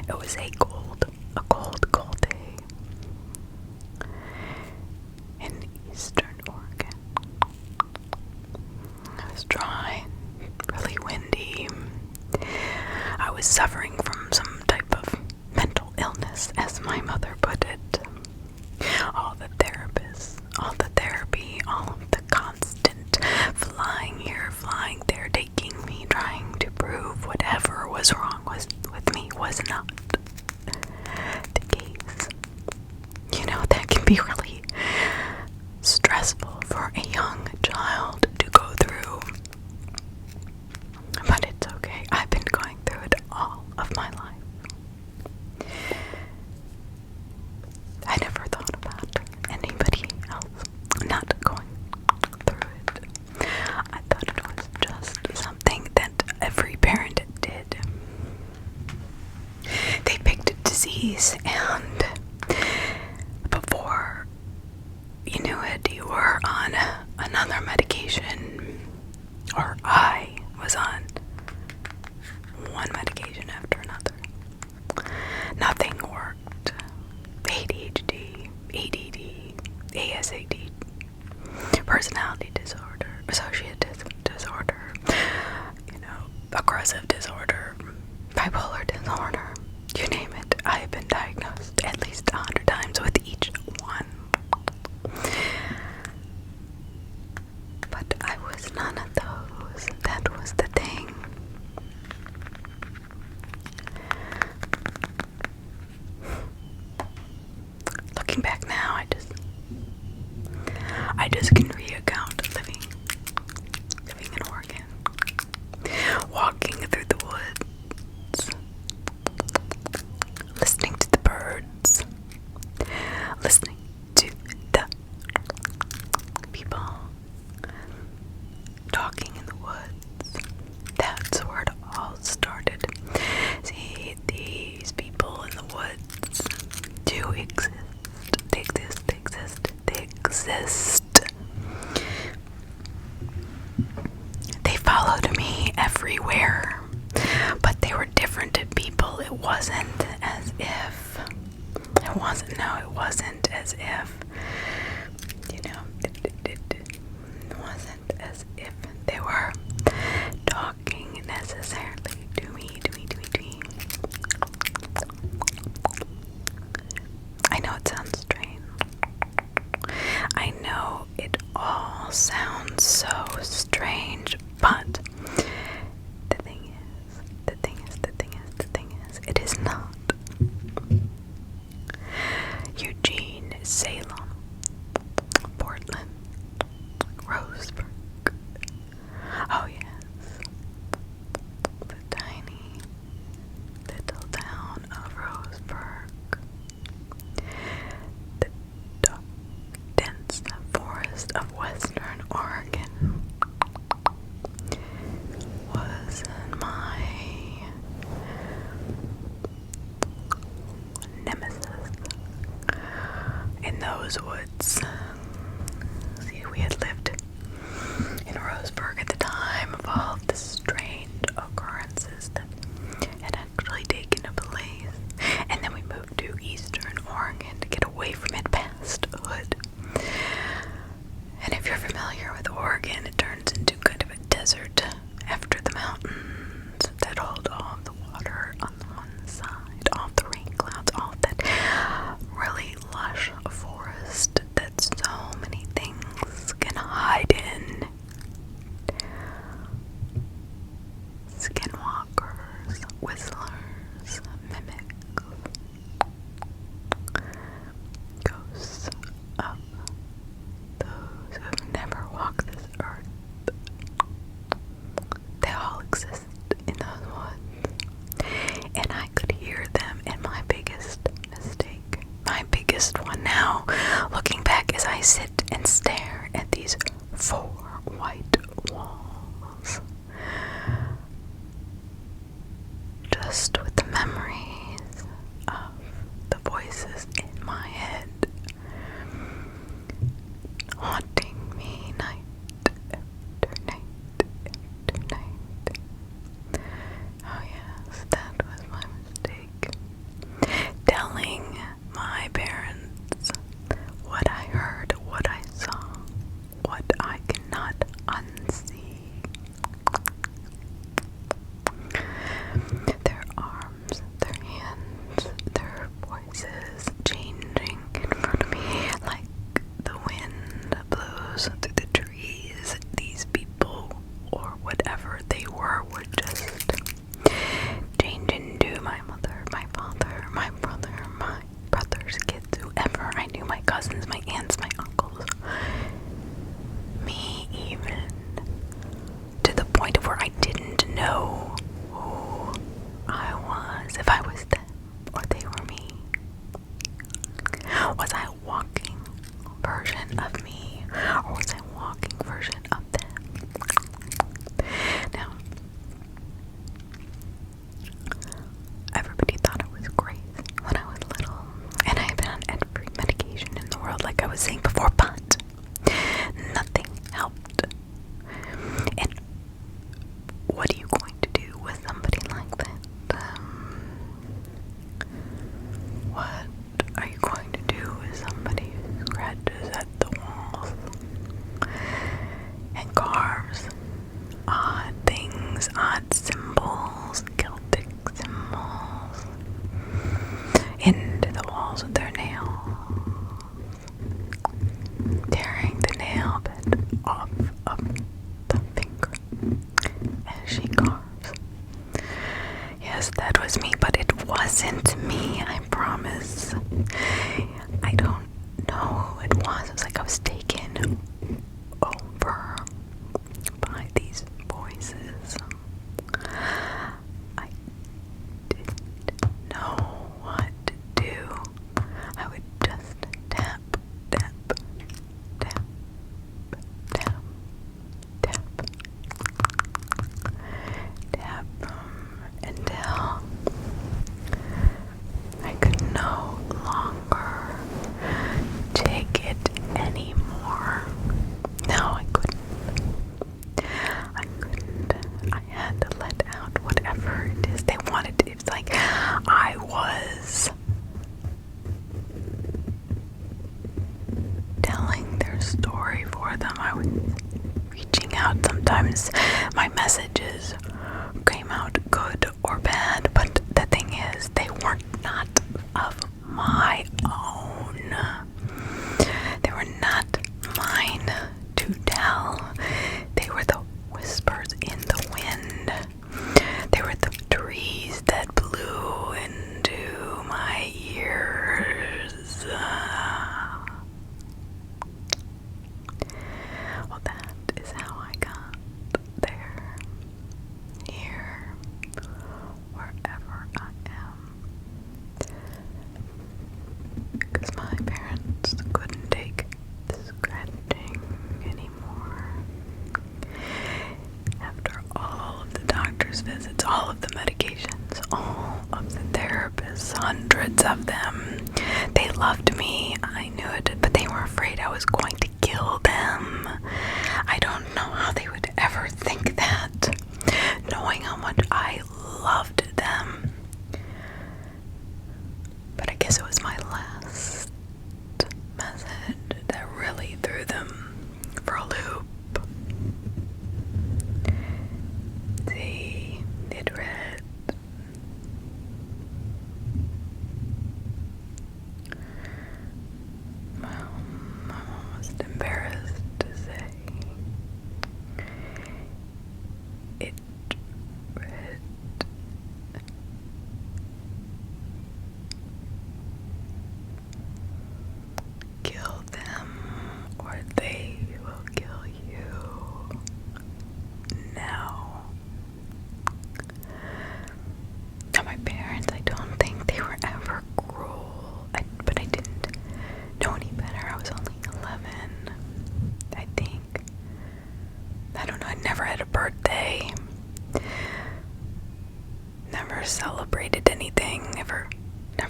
It was a cold day in eastern Oregon. It was dry, really windy. I was suffering from some type of mental illness, as my mother put it. All the therapists, all the therapy, all of the constant flying here, flying there, taking me, trying to prove whatever was wrong with me was not the case. You know, that can be really stressful for a young child to go through. But it's okay. I've been going through it all of my life. I never thought about anybody else not going through it. I thought it was just something that every parent did. They picked a disease, and before you knew it, you were on another medication, or I was on one medication after another. Nothing worked. ADHD, ADD, ASAD, personality disorder, associative disorder, aggressive disorder, bipolar disorder, you name it. I have been diagnosed at least 100 times with each one. But I was none of those. That was the thing. Looking back now, I just can recount living in Oregon, walking through the woods, listening to the birds, listening to the people talking in the woods. That's where it all started. See, these people in the woods do exist. They exist. They followed me everywhere, but they were different people. It wasn't as if, it wasn't as if, it wasn't as if they were talking necessarily to me. I know it sounds strange. I know it all sounds so strange, but the thing is, it is not. Eugene, Salem, Portland, Roseburg. Oh yes, the tiny little town of Roseburg. The dark, dense forest of western Oregon was my nemesis in those woods. See, we had lived in Roseburg at the time of all of the strange occurrences that had actually taken place, and then we moved to eastern Oregon to get away from it past Hood. And if you're familiar with Oregon, it turns into kind of a desert after the mountains that hold all of the water on the one side, all of the rain clouds, all of that really lush forest that so many things can hide in. Skinwalkers, whistlers, mimics, ghosts of those who have never walked this earth. They all exist in those woods, and I could hear them. And my biggest mistake, my biggest one now, looking back as I sit and stare at these 4 white walls, just with the memories of the voices in my head haunting me night after night after night. Oh yes, that was my mistake. Their arms, their hands, their voices changing in front of me like the wind blows through the trees. These people, or whatever they were just change into my mother, my father, my brother, my brother's kids, whoever I knew, my cousins, my aunts, my uncles, me even, to the point of where I didn't know who I was, if I was them or they were me. Was I a walking version of me, or was I a walking version of them? Now, everybody thought I was crazy when I was little, and I had been on every medication in the world, like I was saying before, but nothing helped. And what are you going to do with somebody like that? What are you going to do with somebody who scratches at the walls and carves odd things, odd symbols, Celtic symbols, into the walls with their nails, tearing the nail bed off of the finger as she carves? Yes, that was me, but it wasn't me, I promise. I don't know who it was. It was like I was taken over by these voices. I didn't know what to do. I would just tap, tap, tap, tap, tap, tap, until I could no longer take it anymore. No, I couldn't. I had to let out whatever it is they wanted. It's like I was telling their story for them. I was reaching out. Sometimes my messages came out good or bad, but the thing is, they were not of my own. They were not mine to tell. They were the whispers in the wind. They were the trees that blew into my ears. Well, that is how I got there, here, wherever I am. Because my parents couldn't take the scratching anymore. After all of the doctor's visits, all of the medications, all of the therapists, hundreds of them, they loved me, I knew it, but they were afraid I was going to kill them. I don't know how they would ever think that, knowing how much I loved them. But I guess it was my last message that really threw them for a loop. They'd read well, I'm almost embarrassed to say it read kill them or they will kill you now. Now my parents, I don't think they were ever cruel, but I didn't know any better. I was only 11, I think. I don't know, I never had a birthday. Never celebrated anything. Never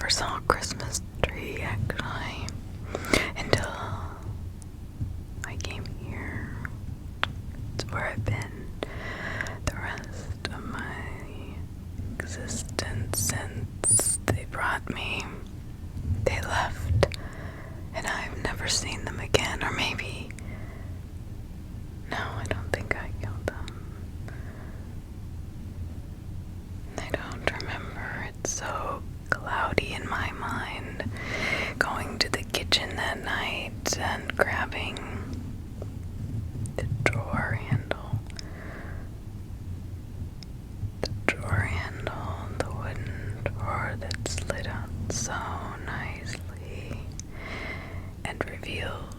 saw a Christmas tree, actually, until I came here. It's where I've been the rest of my existence since they brought me. They left, and I've never seen them again. Or maybe, no, I don't think I killed them. I so cloudy in my mind, going to the kitchen that night and grabbing the drawer handle, the wooden drawer that slid out so nicely and revealed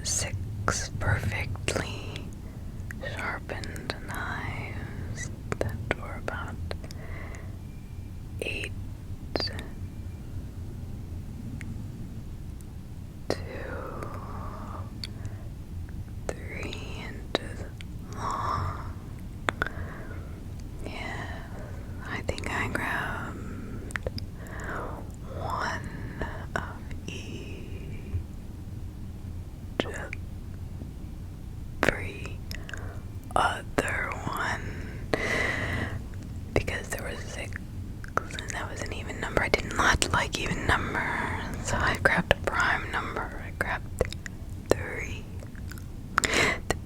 6 perfectly sharpened knives that were about 8 to 3 inches long. Yes, I think I grabbed one of each of 3 other one, because there was 6 and that was an even number. I did not like even numbers, so I grabbed a prime number. I grabbed 3, the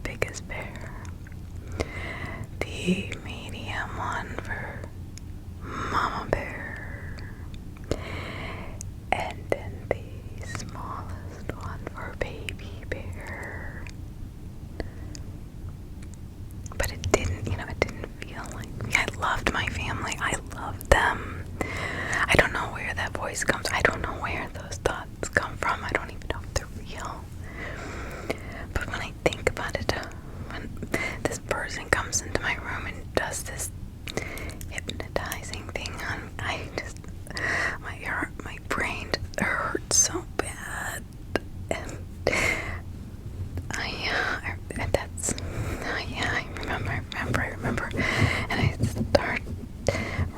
biggest pair, the medium one for Mama Bear, and then the smallest one for Baby Bear. But it didn't feel like me. I loved my family. I loved them. I don't know where that voice comes. I don't know where those thoughts come from. I don't even know if they're real. But when I think about it, when this person comes into my room and does this hypnotizing thing on me, my brain just hurts so bad. And I remember, and I start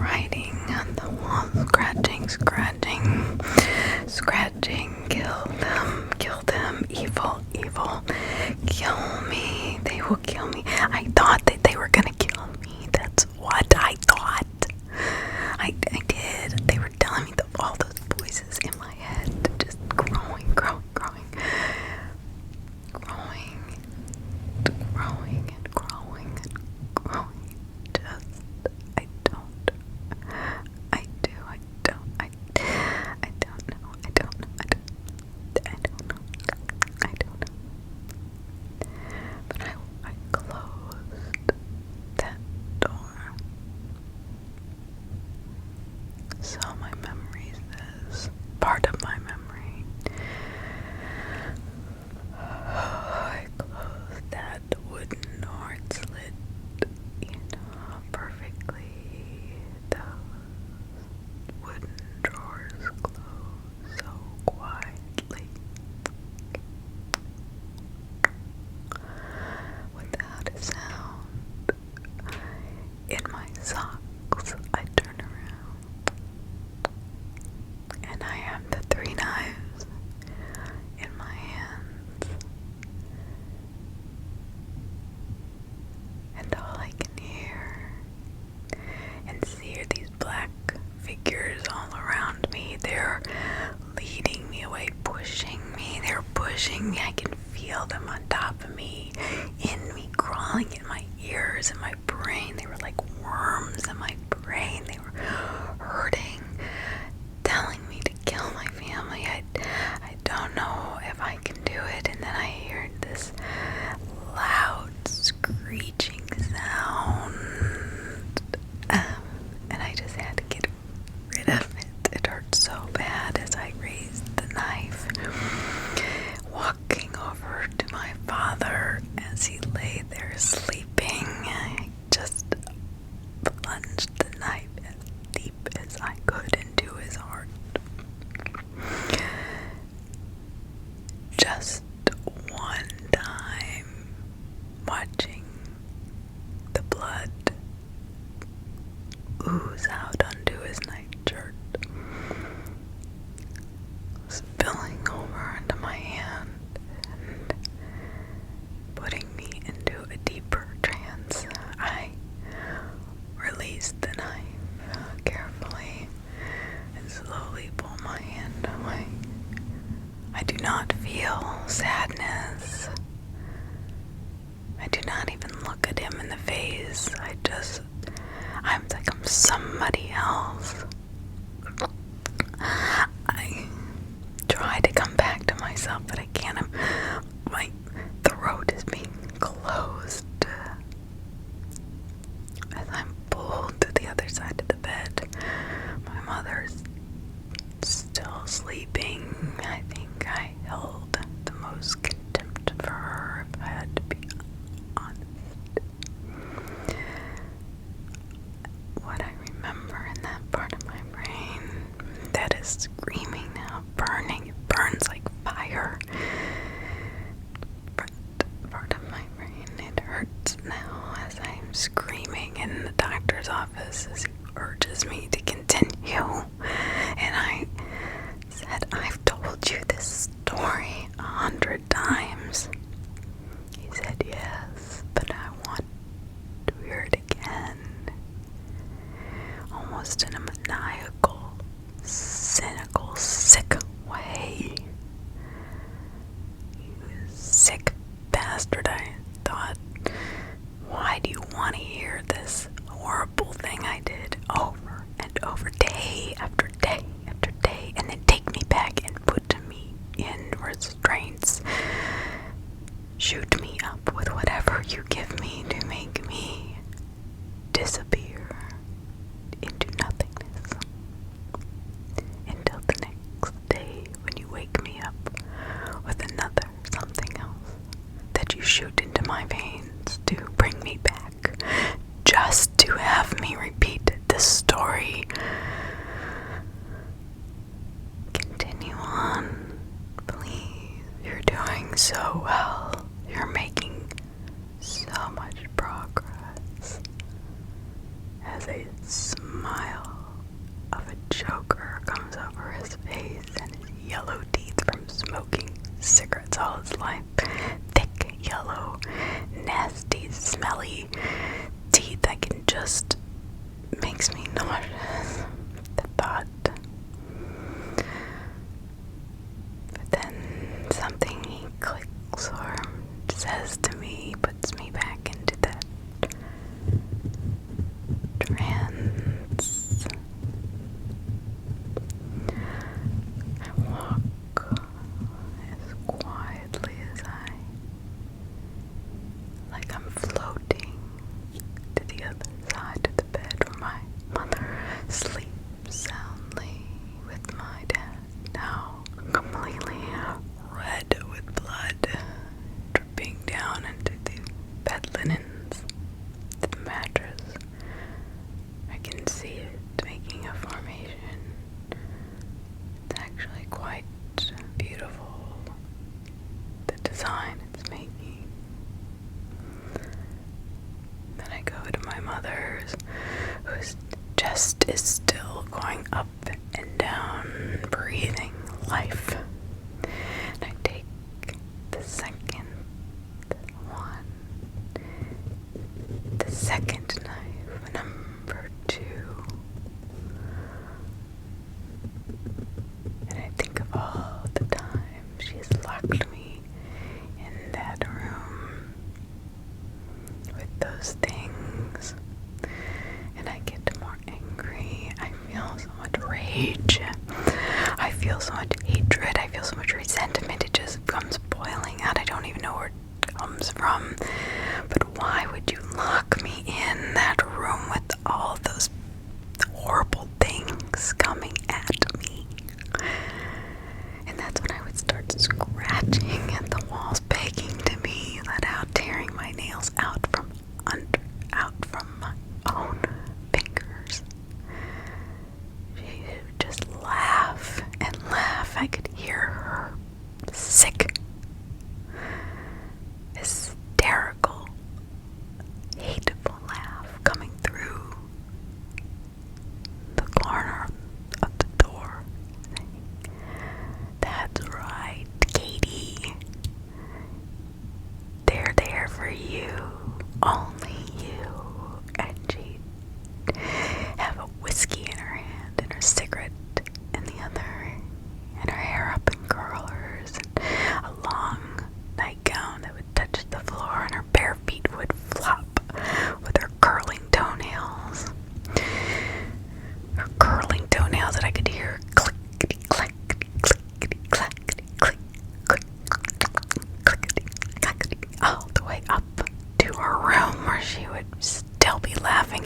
writing on the wall, scratching, kill them, evil, kill me, they will kill me. I thought that they were gonna kill me. That's what I thought. I did. They were telling me all those voices in my head, just growing. I closed that door. So my memory says, part of my memory. I closed that wooden door. It slid, perfectly. Those wooden drawers close so quietly, without a sound. In my socks, I turn around, and I have the 3 knives in my hands, and all I can hear and see are these black figures all around me. They're leading me away, pushing me. They're pushing me. I can feel them on top of me, in me, crawling in my ears and my brain. They were like worms in my brain. They were hurting, telling me to kill my family. I don't know if I can do it. And then I heard this loud screeching sound, and I just had to get rid of it. It hurt so bad as I raised the knife, walking over to my father as he lay there sleeping. I just plunged the knife as deep I'm like I'm somebody else. I try to come back to myself, but I can't. My throat is being closed as I'm pulled to the other side of the bed. My mother's still sleeping. I think I held the most contempt for her, if I had to be honest. What I remember in that part of my brain that is screaming now, burning, it burns like fire. But part of my brain, it hurts now as I'm screaming in the doctor's office as he urges me to continue. And I said, I've told you this story 100 times. He said, yes, but I want to hear it again. Almost in a maniacal, cynical, sick way. You sick bastard, I thought. Why do you want to hear this horrible thing I did over and over, day after day after day, and then take me back and put me in restraints? Shoot me up with whatever you give me to make me disappear into nothingness until the next day when you wake me up with another something else that you shoot into my veins to bring me back, just to have me repeat this story. Continue on, please. You're doing so well. You're making so much progress. As a smile of a joker comes over his face and his yellow teeth from smoking cigarettes all his life. Thick, yellow, nasty, smelly teeth that can just makes me nauseous. The thought. But then something he clicks or says to me, puts me back into that trance. I walk as quietly as like I'm floating to the other side of the bed where my mother sleeps soundly with my dad, now completely red with blood, dripping down into the bed linens, the mattress. I can see it making a formation. It's actually quite beautiful, the design it's making. Then I go to my mother's, whose chest is still going up and down, breathing life. And I take the second one, the second knife, number 2. And I think of all the times she's locked me in that room with those things. And I get more angry. I feel so much rage. I feel so much hatred. I feel so much resentment. It just comes boiling out. I don't even know where it comes from. But why would you lock me in that room with all those horrible things coming at me? And that's when I would start scratching at the walls, begging to be let out, tearing my nails out from my own fingers. She would just laugh and laugh. I could hear her sick, hysterical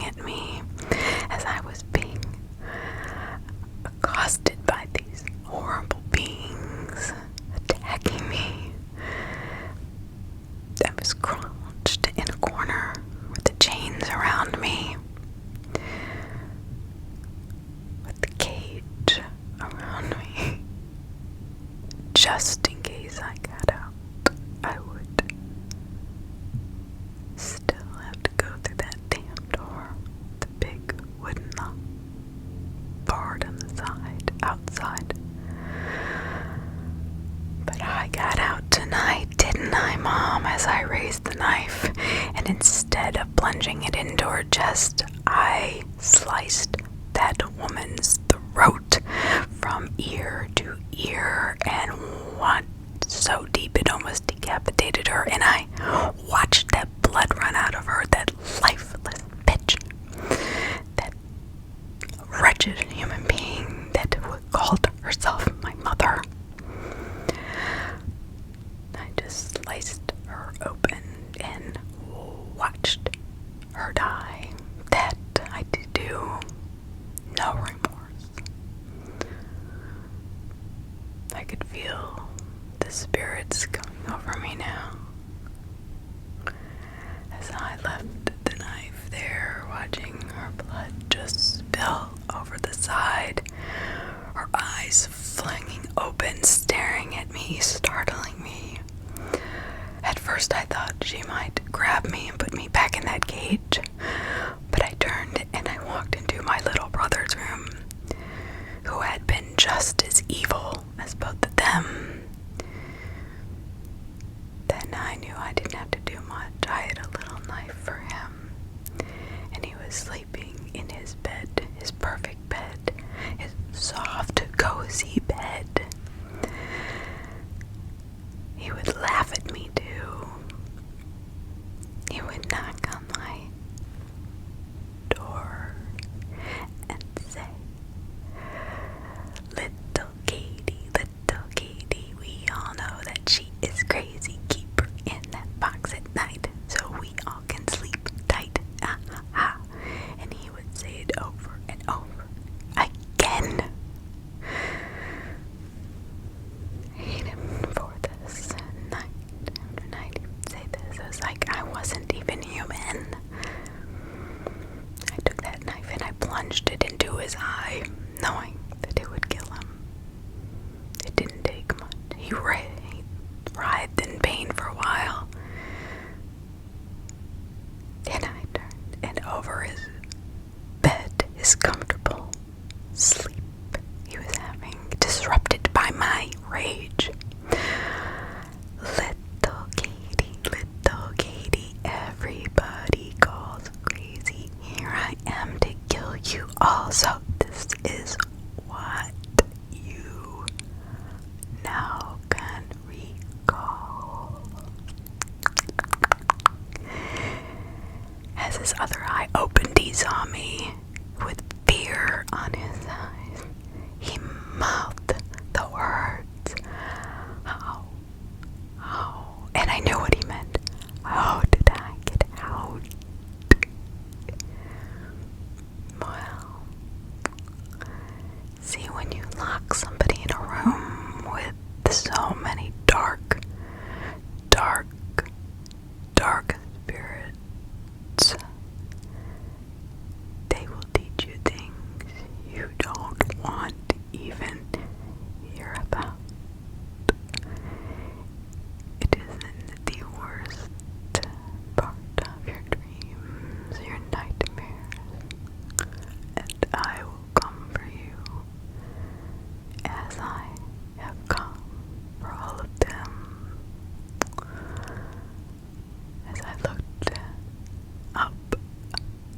staring at me as I was being accosted by these horrible beings attacking me. I was crouched in a corner with the chains around me, with the cage around me, just in case I got out. I would still have to go through that damn door, the big wooden lock board on the side, outside. But I got out tonight, didn't I, Mom? As I raised the knife, and instead of plunging it into her chest, I sliced that woman's throat from ear to ear, and what, so deep it almost decapitated her, and I watched that blood run out of her, that lifeless bitch, that wretched human being that called herself my mother. I just sliced her open and watched her die. That I did do. No remorse. I could feel the spirits coming over me now. As I left the knife there, watching her blood just spill over the side, her eyes flinging open, staring at me, startling me. At first I thought she might grab me and put me back in that cage, but I turned and I walked into my little brother's room, who had been just as evil as both of them. Then I knew I didn't have to do much. I had a little knife for him, and he was sleeping in his bed, his perfect bed, his soft, cozy bed. He would laugh at me too. He would knock on my door and say, little Katie, we all know that she is crazy. Keep her in that box at night so we all can sleep tight. Ah, ah, ah. And he would say it over and over again. I hate him for this. Night after night he would say this. It was like I wasn't even human. I took that knife and I plunged it into his eye, knowing that it would kill him. It didn't take much. He writhed in pain for a while. Then I turned, and over his bed, his comfortable sleep he was having, disrupted by my rage. Little Katie, everybody calls crazy. Here I am to kill you all, so this is what you now can recall. As his other eye opened, he saw me with fear on his eyes. He mouthed the words, how, and I knew what he meant. How did I get out? Well, see, when you lock somebody in a room with so many dark spirits, they will teach you things you don't want to even hear about. It isn't the worst part of your dreams, your nightmares, and I will come for you as I have come for all of them. As I looked up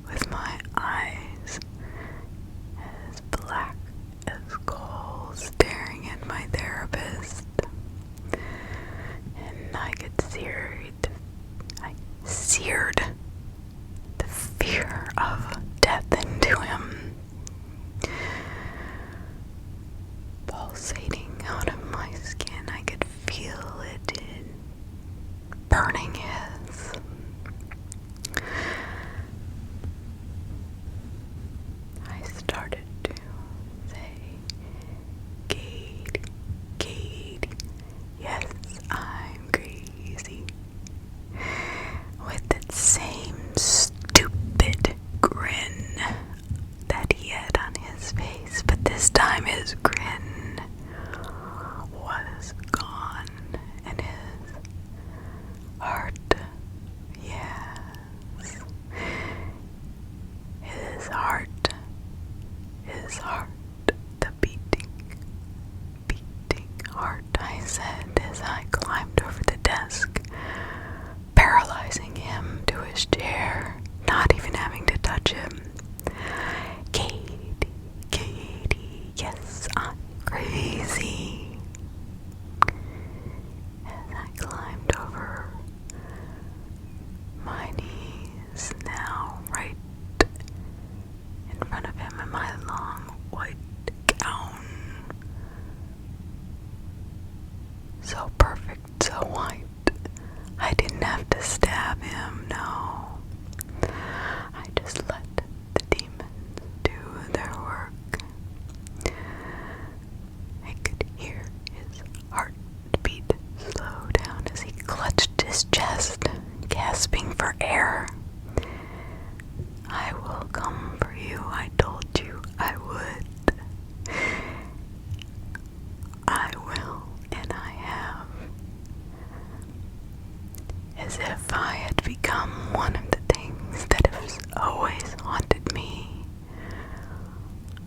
with my eyes as black as coal, staring at my therapist, and I seared the fear of death into him, pulsating out of my skin. I could feel it burning his. nudge him. Katie, Katie, yes, I'm crazy. As I climbed over my knees, now right in front of him in my long white gown. So perfect, so white. I didn't have to stab him, no. I just let the demons do their work. I could hear his heartbeat slow down as he clutched his chest, gasping for air. I will come for you, I told you I would. I will, and I have. As if I had become one of the things that has always haunted me.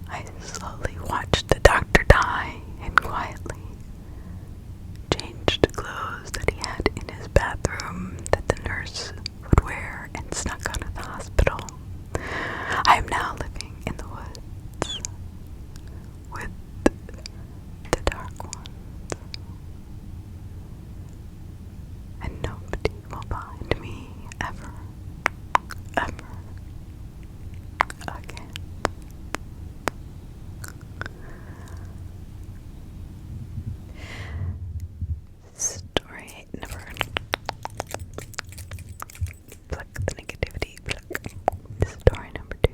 I slowly watched the doctor die and quietly changed the clothes that he had in his bathroom that the nurse would wear and snuck out of the hospital. I am now living in the woods with the dark ones, and nobody will find me ever again. Story number, pluck the negativity, pluck. Story number 2.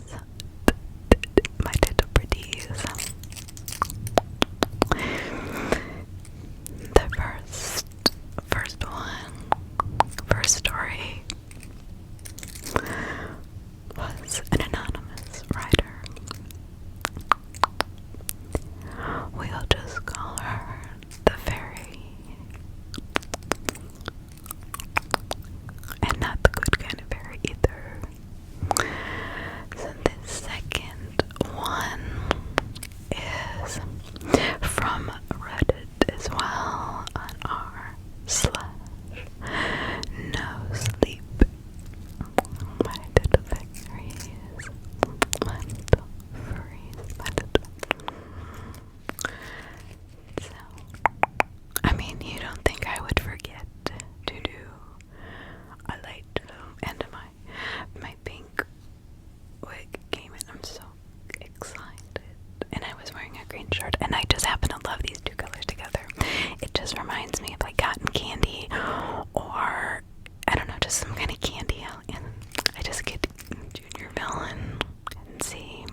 So, my little pretties. The first story was an anonymous writer. We'll just call her the fairy. And not the good kind of fairy either. So this second one is from Reddit as well on r/nosleep. My little fairies. My little furries. My little. So, I mean, you don't think I would forget to do a light film, and my pink wig came in. I'm so excited. And I was wearing a green shirt, and I just happen to love these two colors together. It just reminds me of like cotton candy, or I don't know, just some kind of candy. And I just get JRHEVillinc and see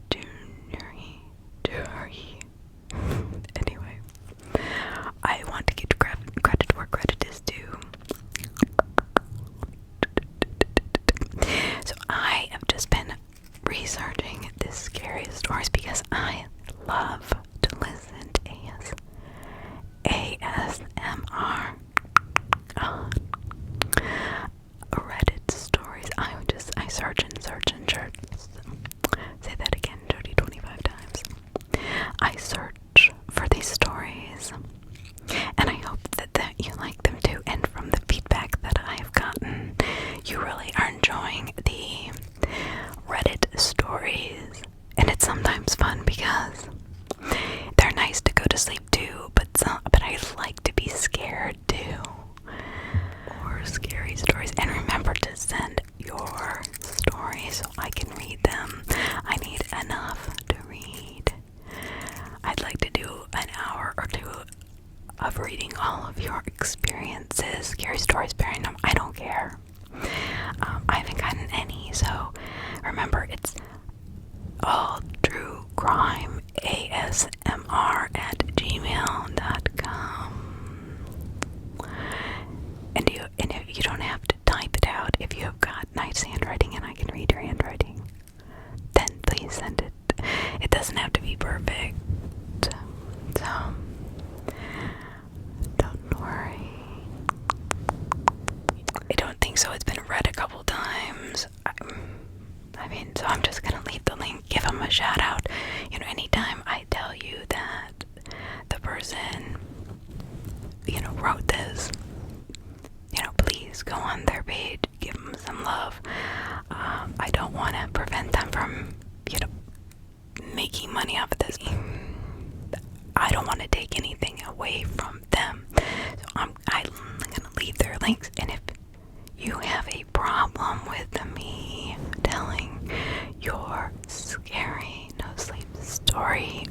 JRHEVillinc. Anyway, I want to give credit where credit is due. So I have just been researching the scariest stories because I love to listen to ASMR on Reddit stories. I search and search and search. Say that again, Jodi, 25 times. I search for these stories, and I hope that you like them too. And from the feedback that I've gotten, you really are enjoying the Reddit stories. And it's sometimes fun because they're nice to go to sleep to, but I like to be scared too. Or scary stories. And remember to send your stories so I can read them. I need enough to read. I'd like to do an hour or two of reading all of your experiences, scary stories, bearing them. I don't care. I haven't gotten any, so remember, it's Alltruecrimeasmr@gmail.com. And you don't have to type it out. If you have got nice handwriting and I can read your handwriting, then please send it. It doesn't have to be perfect. So, don't worry. I don't think so. It's been read a couple times. So I'm just gonna leave the link, give them a shout out. Anytime I tell you that the person, wrote this, please go on their page, give them some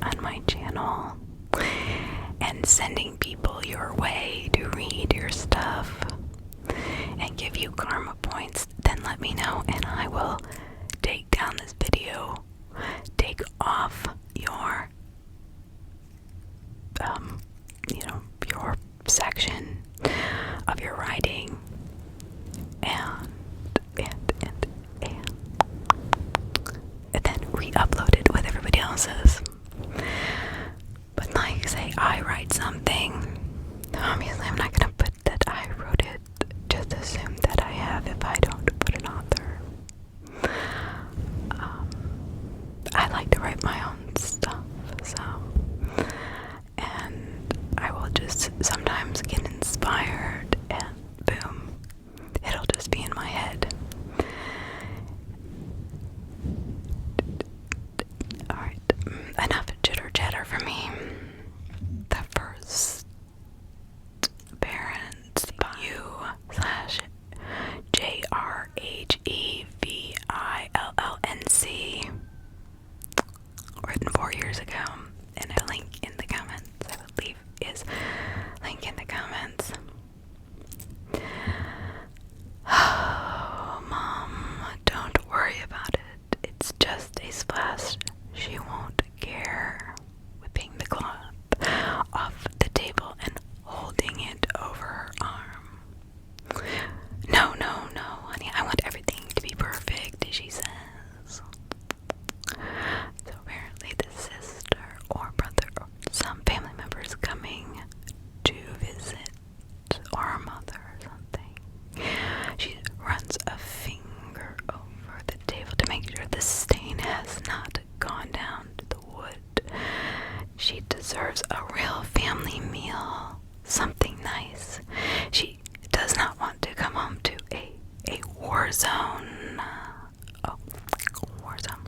on my channel and sending people your way to read your stuff and give you karma points, then let me know and I will take down this video, take off your your section of your writing and then re-upload it with everybody else's. But like say I write something, obviously I'm not gonna put that I wrote it, just assume that I have if I don't put an author. I like to write my own stuff, so, and I will just sometimes get inspired and boom, it'll just be in my head. Alright, enough chitter chatter for me. The first parents by you/JRHEVillinc, written 4 years ago, and a link in the comments, I believe is link in the comments. Oh, Mom, don't worry about it. It's just a splash. She won't care. Whipping the cloth off the table and holding it over her arm. No, honey, I want everything to be perfect, she says. So apparently the sister or brother or some family members coming to visit, or her mother or something. She runs a finger over the table to make sure the stain has not gone down to the wood. She deserves a real family meal, something nice. She does not want to come home to a war zone. Oh, war zone.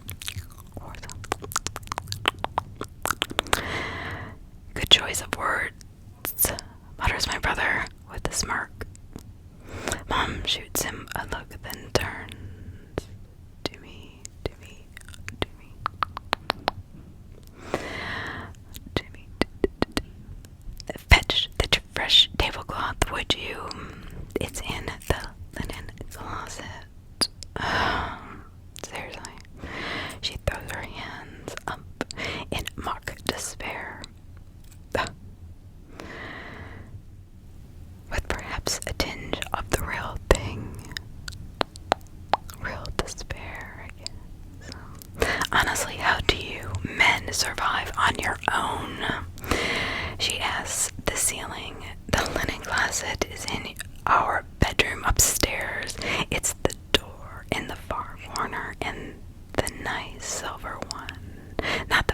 Good choice of words, mutters my brother with a smirk. Mom shoots him a look, then turns to me. Fetch the fresh tablecloth, would you? It's in the linen closet. Seriously. She throws her hands up in mock despair. With perhaps a tinge of the real thing. Real despair, I guess. Honestly, how do you men survive on your own? She asks. The ceiling. The linen closet is in our bedroom upstairs. It's the door in the far corner and the nice silver one. Not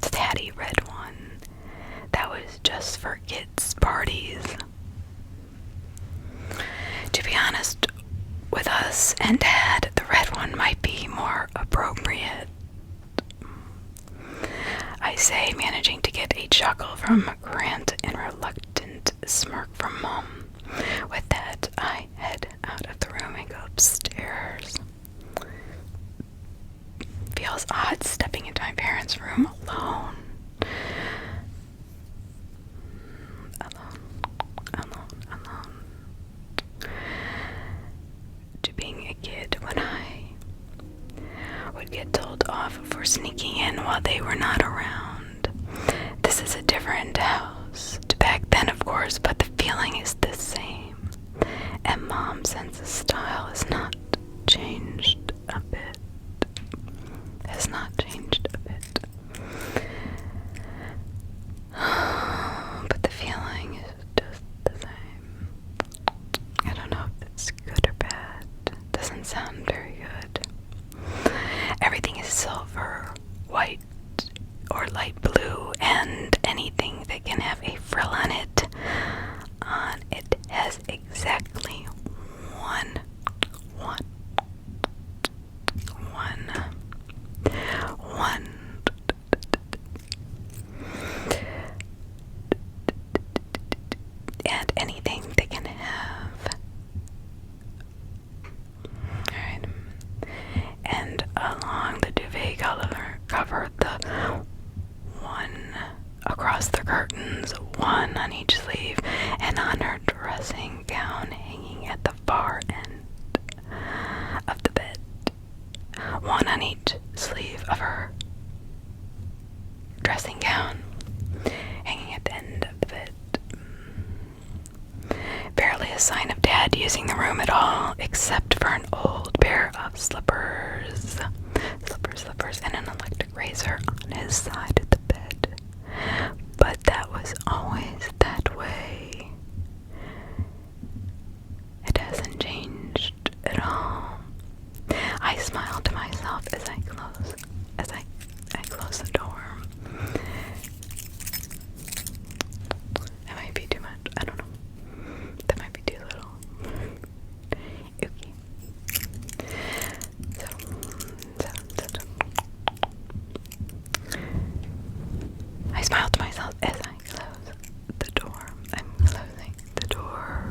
the tatty red one. That was just for kids' parties. To be honest with us and Dad, the red one might be more appropriate. I say, managing to get a chuckle from Grant and reluctant smirk from Mom. With that, I head out of the room and go upstairs. Feels odd stepping into my parents' room alone. To being a kid when I would get told off for sneaking in while they were not around. This is a different house to back then, of course, but the feeling is the same. And Mom's sense of style has not changed a bit. But the feeling is just the same. I don't know if it's good or bad. Doesn't sound very good. Everything is silver, white, or light blue, and anything that can have a frill on it has exactly one and anything that can have. Alright. And along the duvet cover the one across the curtains, one on each sleeve, and on her dressing gown hanging at the far end of the bed. One on each sleeve of her dressing gown hanging at the end of the bed. Barely a sign of Dad using the room at all, except for an old pair of slippers, and an electric razor on his side of the bed. But that was always that way. It hasn't changed at all. I smile to myself as I close the door. That might be too much. I don't know. That might be too little. Okay. So. I smile to myself as I close the door. I'm closing the door.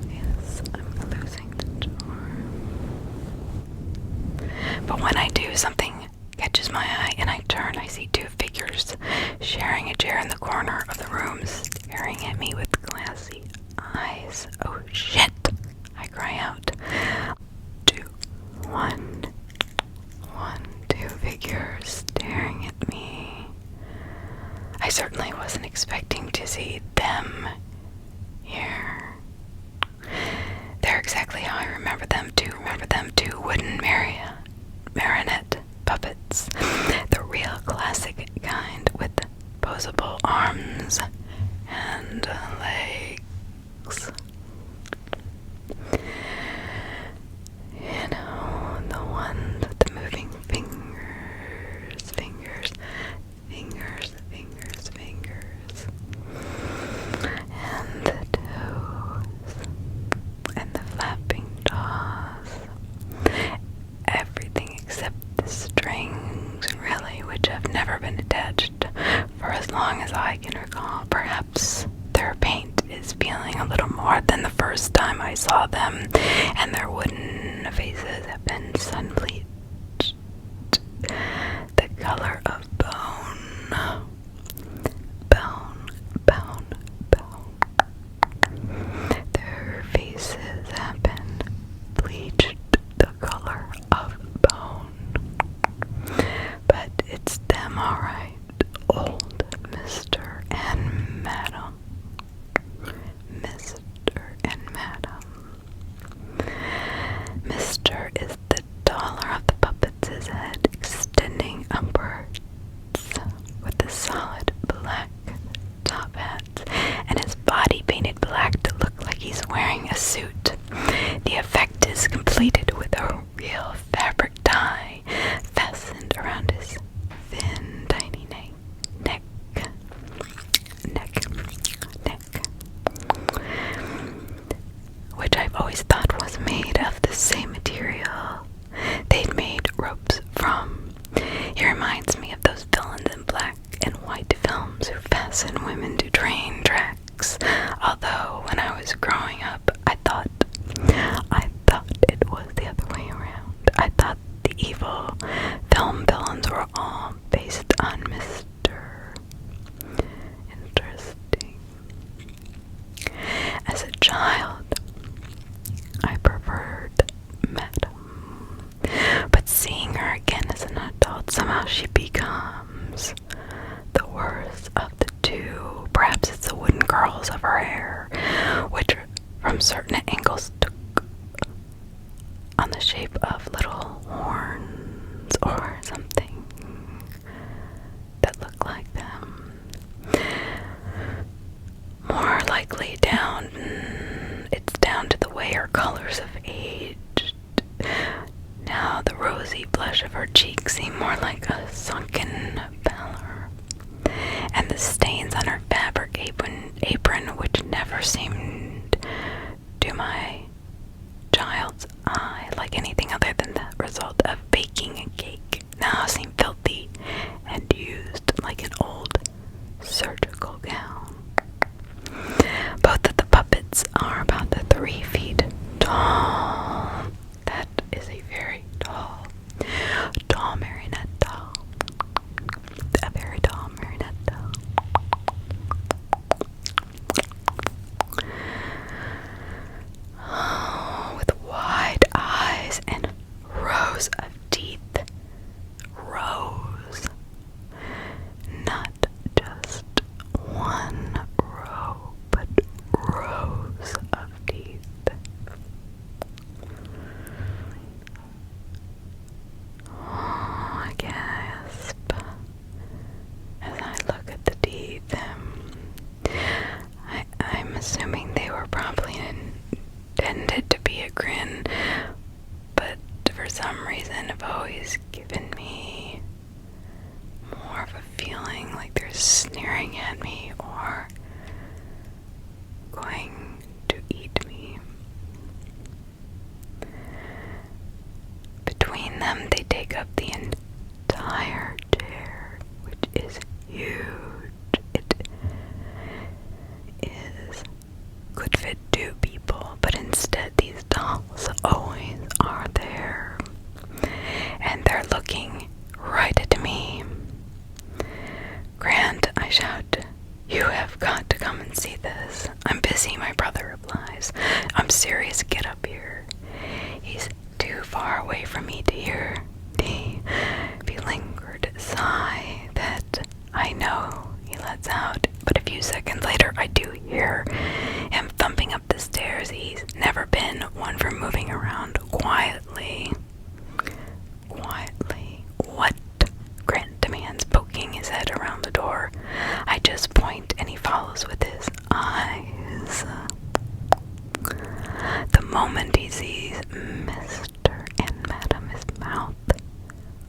Yes, I'm closing the door. But when I do, something catches my eye, and I turn. I see two figures sharing a chair in the corner of the room, staring at me with glassy eyes. Oh shit! I cry out. Two figures staring at me. I certainly wasn't expecting to see them here. They're exactly how I remember them, two wooden marionette puppets. The real classic kind with posable arms and legs. You know, the ones with the moving fingers. And the toes. And the flapping jaws. Everything except the strings, really, which have never been attached for as long as I can recall. Perhaps their paint is peeling a little more than the first time I saw them, and their wooden faces have been sun-bleached. The color of bone. Their faces have been bleached the color of bone. But it's them, alright. Old Mr. and Madam. Mr. is the taller of the puppets, his head extending upwards with a solid black top hat, and his body painted black to look like he's wearing a suit. The effect is completed with a real fabric tie fastened around his thin, tiny neck, which I've always thought was made of the same material they'd made ropes from. He reminds me of those villains in black and white films who fasten women to train tracks. Although when I was growing up, I thought it was the other way around. I thought the evil film villains were all based on Mr. Interesting. As a child, I preferred Madam, but seeing her again as an adult, somehow she becomes the worst of the two. Perhaps it's the wooden curls of her hair, which from certain angles took on the shape of little horns or something that looked like them. More likely it's down to the way her colors have aged. Now the rosy blush of her cheeks seem more like a sunken pallor, and the stains on her fabric apron, which never seemed to my child's eye like anything other than the result of baking a cake, now seem filthy and used like an old surgical gown. Both of the puppets are about 3 feet tall. That is a very tall marionette doll. A very tall marionette some reason, have always given me more of a feeling like they're sneering at me or going to eat me. Between them, they take up the entire chair, which is huge. It could fit 2 people, but instead these dolls always are there. And they're looking right at me. "Grant," I shout, "you have got to come and see this." "I'm busy," my brother replies. "I'm serious, get up here." He's too far away from me to hear the beleaguered sigh that I know he lets out, but a few seconds later I do hear him thumping up the stairs. He's never been one for moving around quietly. Quietly. "What?" Grant demands, poking his head around the door. I just point and he follows with his eyes. The moment he sees Mr. and Madam, his mouth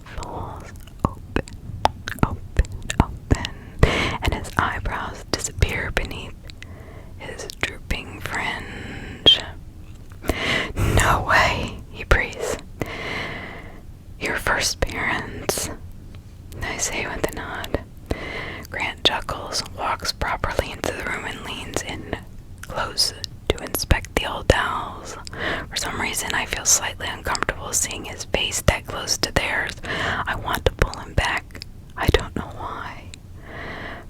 falls open, and his eyebrows disappear beneath his drooping fringe. "No way," he breathes. "Your first parents," I say with a nod. Grant chuckles, walks properly into the room, and leans in close to inspect the old dolls. For some reason, I feel slightly uncomfortable seeing his face that close to theirs. I want to pull him back. I don't know why.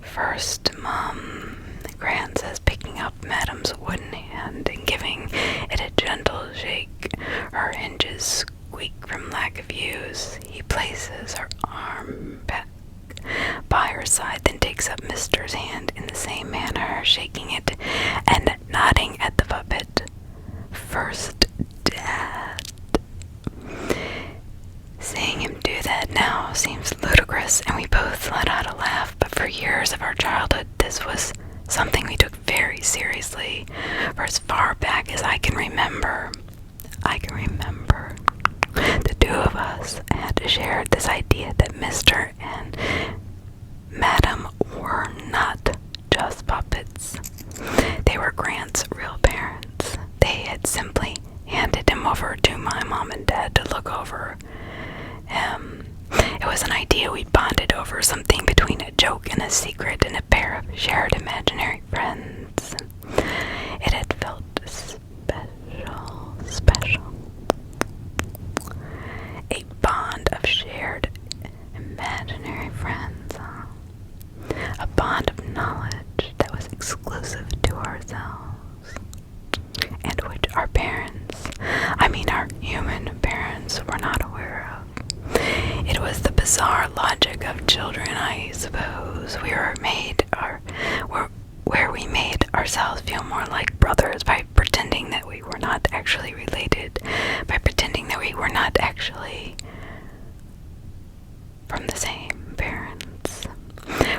"First, Mom," Grant says, picking up Madam's wooden hand and giving it a gentle shake. Her hinges squeak from lack of use. He places her arm back by her side, then takes up Mister's hand in the same manner, shaking it and nodding at the puppet. "First, Dad." Seeing him do that now seems ludicrous, and we both let out a laugh, but for years of our childhood, this was something we took very seriously. For as far back as I can remember, the 2 of us had shared this idea that Mr. and Madam were not just puppets. They were Grant's real parents. They had simply handed him over to my mom and dad to look over him. It was an idea we bonded over, something between a joke and a secret, and a pair of shared imaginary friends. It had felt special. A bond of shared imaginary friends. A bond of knowledge that was exclusive to ourselves, and which our parents, our human parents, were not aware of. It was the bizarre logic of children, I suppose. Where we made ourselves feel more like brothers by pretending that we were not actually related, by pretending that we were not actually from the same parents.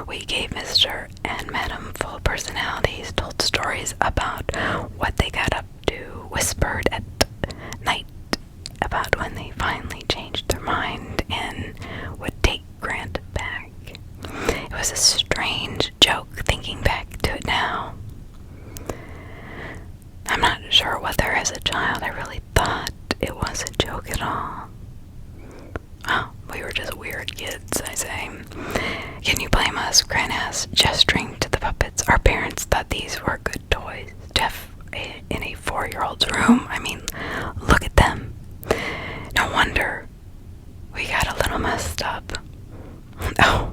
We gave Mr. and Madam full personalities, told stories about what they got up to, whispered at night about when they finally changed their mind and would take Grant back. It was a strange joke thinking back to it now. I'm not sure whether as a child I really thought it was a joke at all. Oh, we were just weird kids, I say. Can you blame us? Grant asks, gesturing to the puppets. Our parents thought these were good toys. Jeff, in a 4-year-old's room. Look at them. No wonder we got a little messed up. Oh.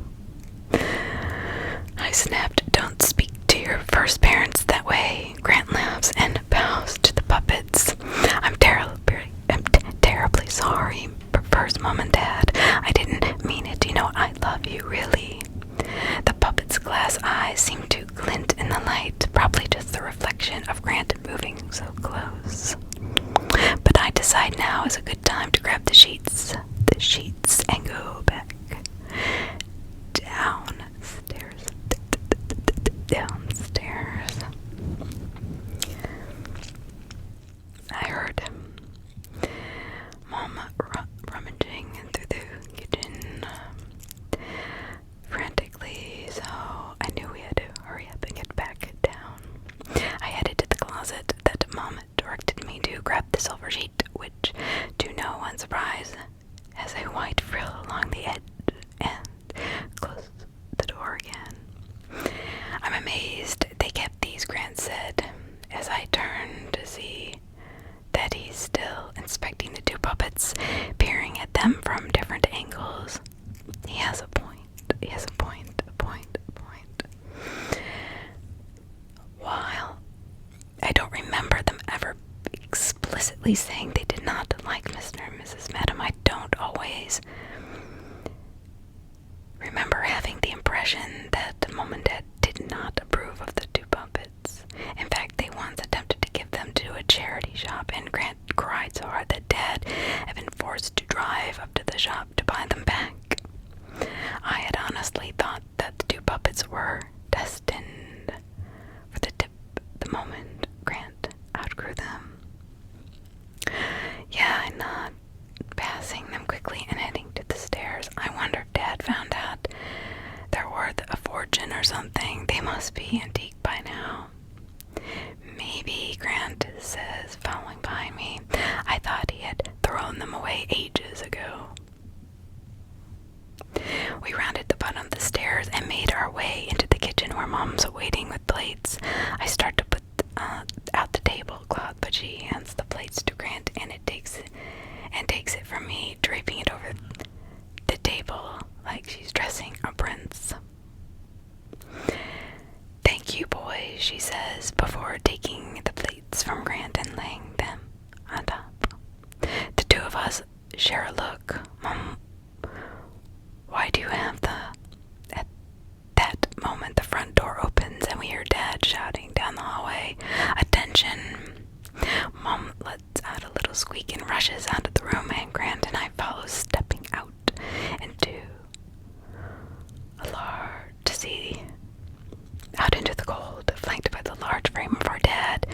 I snapped, don't speak to your first parents that way. Grant laughs and bows to the puppets. I'm terribly sorry, prefers Mom and Dad. I didn't mean it, I love you, really. The puppet's glass eyes seem to glint in the light, probably just the reflection of Grant moving so close. surprise as a white frill along the edge and closed the door again. I'm amazed they kept these, Grant said, as I turned to see that he's still inspecting the two puppets, peering at them from different angles. He has a point. He has a point. While I don't remember them ever explicitly saying they did not like Mr. and Mrs. Madam, I don't always remember having the impression that Mom and Dad did not approve of the two puppets. In fact, they once attempted to give them to a charity shop, and Grant cried so hard that Dad had been forced to drive up to the shop to buy them back. I had honestly thought that the two puppets were destined for the tip the moment Grant outgrew them. Yeah, I nod, passing them quickly and heading to the stairs. I wonder if Dad found out they're worth a fortune or something. They must be antique by now. Maybe, Grant says, following behind me. I thought he had thrown them away ages ago. We rounded the bottom of the stairs and made our way into the kitchen where Mom's waiting with plates. I start to put out the tablecloth, but she hands the plates to Grant and takes it from me, draping it over the table like she's dressing a prince. Thank you, boy, she says, before taking the plates from Grant and laying them on top. The two of us share a look. Mom, why do you have At that moment, the front door opens and we hear Dad shouting down the hallway, "Attention!" Mom lets out a little squeak and rushes out of the room, and Grant and I follow, stepping out into the cold. Flanked by the large frame of our dad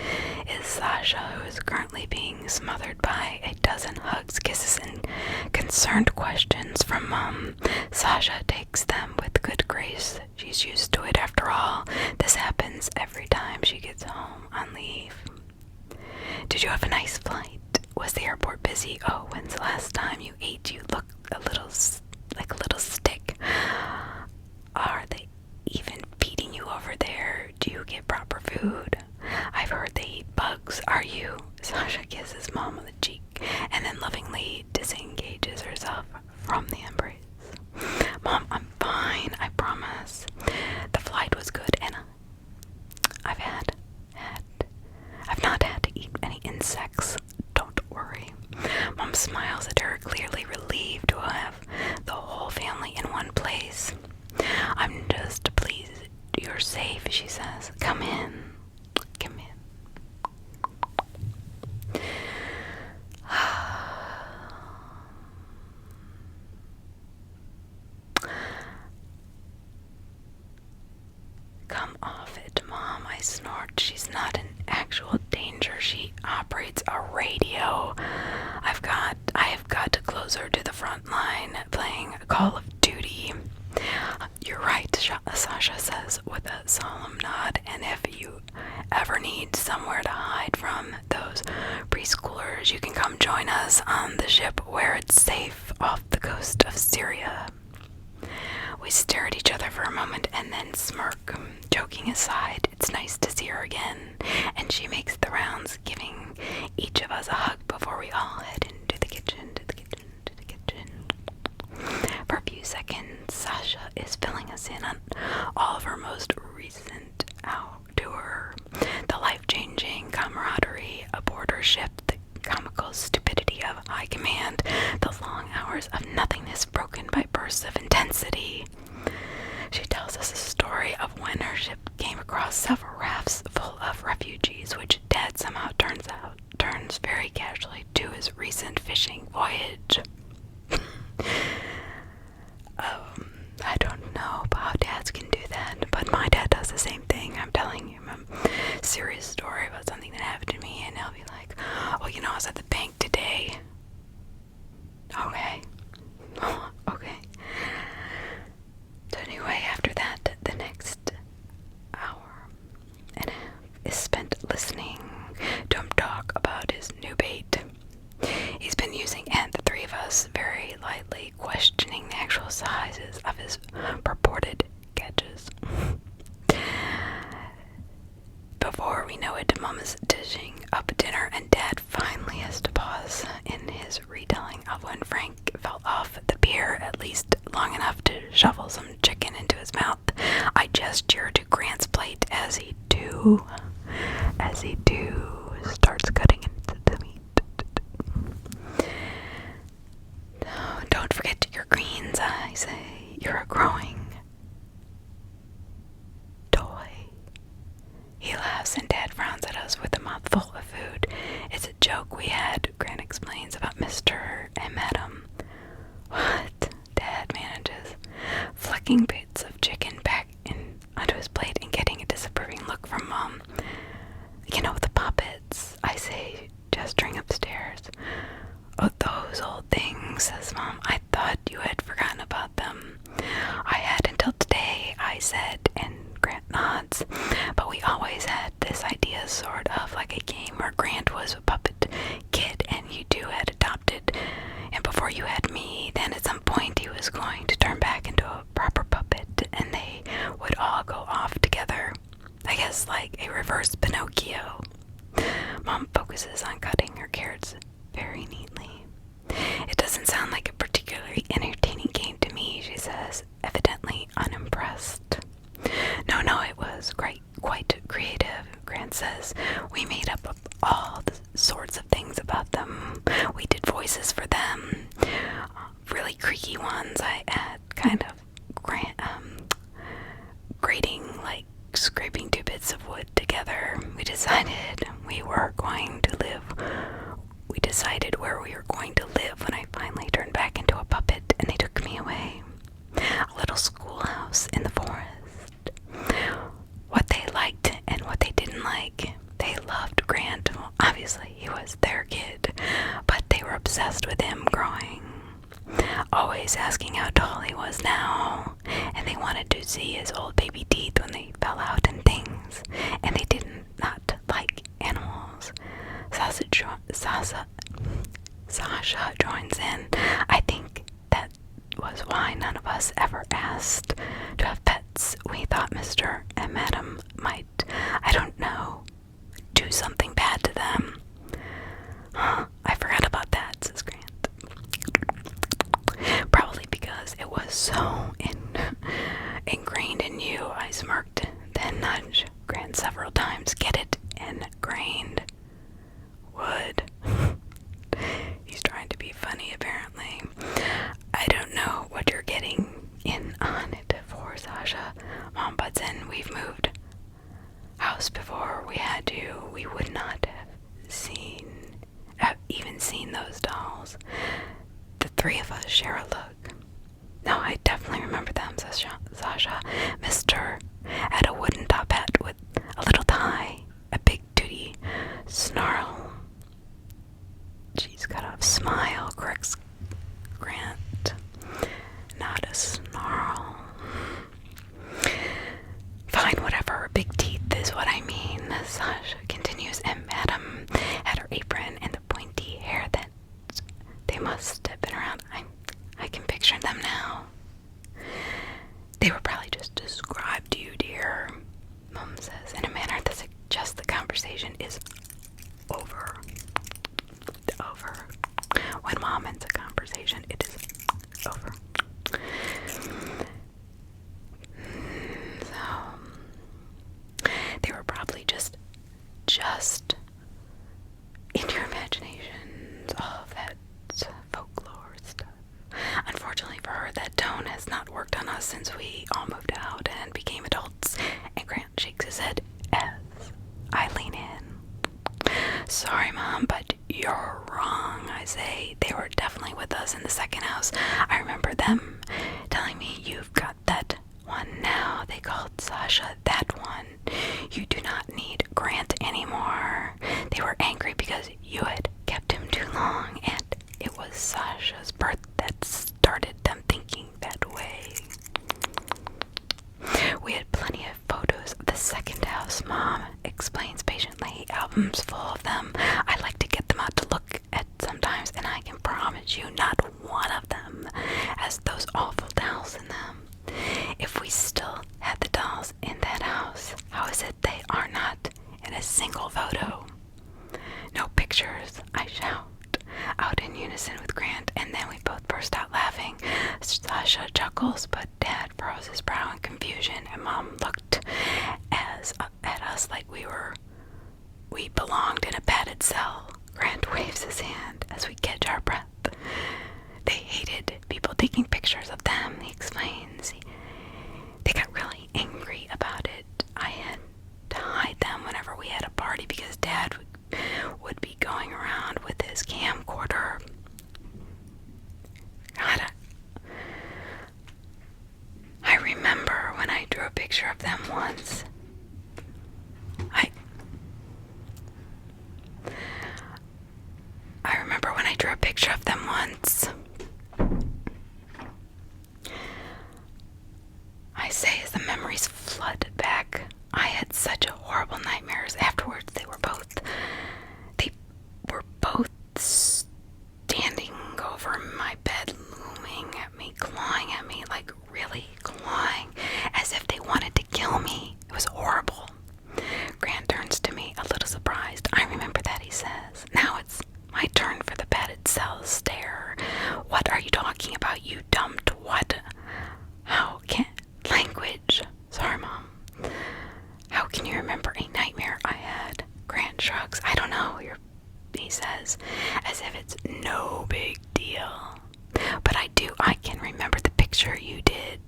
is Sasha, who is currently being smothered by a dozen hugs, kisses, and concerned questions from Mom. Sasha takes them with good grace. She's used to it after all. This happens every time she gets home on leave. Did you have a nice flight? Was the airport busy? Oh, when's the last time you ate? You look like a little stick. Are they even feeding you over there? Do you get proper food? I've heard they eat bugs. Are you? Sasha kisses Mom on the cheek and then lovingly disengages herself from the embrace. Mom, I'm fine, I promise. The flight was good and I've not had to eat any insects. Don't worry. Mom smiles at her, clearly relieved to have the whole family in one place. I'm just pleased you're safe, she says. Come in. Come in. Come off it, Mom, I snort. She's not in actual danger. She operates a radio. I have got to close her to the front line, playing Call of Duty. You're right, Sasha says with a solemn nod, and if you ever need somewhere to hide from those preschoolers, you can come join us on the ship where it's safe off the coast of Syria. We stare at each other for a moment and then smirk. Joking aside, it's nice to see her again, and she makes the rounds, giving each of us a hug before we all head into the kitchen, For a few seconds, Sasha is filling us in on all of her most recent tour. The life-changing camaraderie aboard her ship, the comical stupidity of high command, the long hours of nothingness broken by bursts of intensity. She tells us a story of when her ship came across several rafts full of refugees, which Dad somehow turns very casually to his recent fishing voyage. I don't know how dads can do that, but my dad does the same thing. I'm telling him a serious story about something that happened to me, and he'll be like, oh, I was at the bank today. Okay. Okay. say, "You're a growing toy." He laughs and Dad frowns at us with a mouthful of food. "It's a joke we had," Grant explains, "about Mr. and Madam." "What?" Dad manages, flicking bits of chicken back onto his plate and getting a disapproving look from Mom. "You know, the puppets," I say, gesturing upstairs. "Oh, those old things," says Mom. "I thought you had forgotten about them." "I had until today," I said, and Grant nods. "But we always had this idea, sort of like a game where Grant was a puppet kid and you two had adopted, and before you had me, then at some point he was going to turn back into a proper puppet and they would all go off together. I guess like a reverse Pinocchio." Mom focuses on cutting her carrots very neatly. "It doesn't sound like a particularly entertaining game to me," she says, evidently unimpressed. No, it was quite creative," Grant says. "We made up all sorts of things about them. We did voices for them, really creaky ones. I add, kind of grating, like scraping two bits of wood together. We decided where we were going to live when I finally turned back into a puppet and they took me away. A little schoolhouse in the forest. What they liked and what they didn't like. They loved Grant. Well, obviously he was their kid, but they were obsessed with him growing. Always asking how tall he was now, and they wanted to see his old baby teeth when they fell out and things, and they did not like animals." Sasha joins in. "I think that was why none of us ever asked to have pets. We thought Mr. and Madam might, I don't know, do something bad to them." "I forgot about that," says Grant. "Probably because it was so ingrained in you," I smirked, then nudged Grant several times. "Get it? Ingrained. Would." He's trying to be funny, apparently. "I don't know what you're getting in on it for, Sasha." Mom butts in. "We've moved house before we had to. We would not have even seen those dolls." The three of us share a look. "No, I definitely remember them," says Sasha. "Mr. had a wooden top hat with a little tie, a big duty snarl." She's got a smile, corrects Grant. "Not a snarl." "Fine, whatever. Big teeth is what I mean," Sasha continues, "and Madam had her apron and the pointy hair that they must have been around. I can picture them now." "They were probably just described to you, dear," Mom says, in a manner that suggests the conversation is over. When Mom ends a conversation, it is over. So, they were probably just in your imaginations, all of that folklore stuff. Unfortunately for her, that tone has not worked on us since we all moved out and became adults, and Grant shakes his head as I lean in. "Sorry, Mom, but you're wrong," I say. "They were definitely with us in the second house. I remember them telling me, 'You've got that one now.' They called Sasha that one. You do not need Grant anymore. They were angry because you had kept him too long, and it was Sasha's birth that started them thinking that way." "We had plenty of photos of the second house," Mom explains patiently. "Albums full of them. I like to get them out to look at sometimes, and I can promise you not one of them has those awful dolls in them. If we still had the dolls in that house, how is it they are not in a single photo?" "No pictures," I shout, out in unison with Grant, and then we both burst out laughing. Sasha chuckles, but Dad furrows his brow in confusion, and Mom looked at us like we belonged in a padded cell. Grant waves his hand as we catch our breath. "They hated people taking pictures of them," he drew a picture of them once. I say as the memories flood back, I had such horrible nightmares. Afterwards, they were both standing over my bed, looming at me, clawing at me, like really clawing, as if they wanted to kill me. It was horrible. Grant turns to me, a little surprised. I remember that, he says. Now it's my turn for the padded cell stare. What are you talking about, you dumped what? How can... Language. Sorry, Mom. How can you remember a nightmare I had? Grant shrugs. I don't know, he says, as if it's no big deal. But I can remember the picture you did.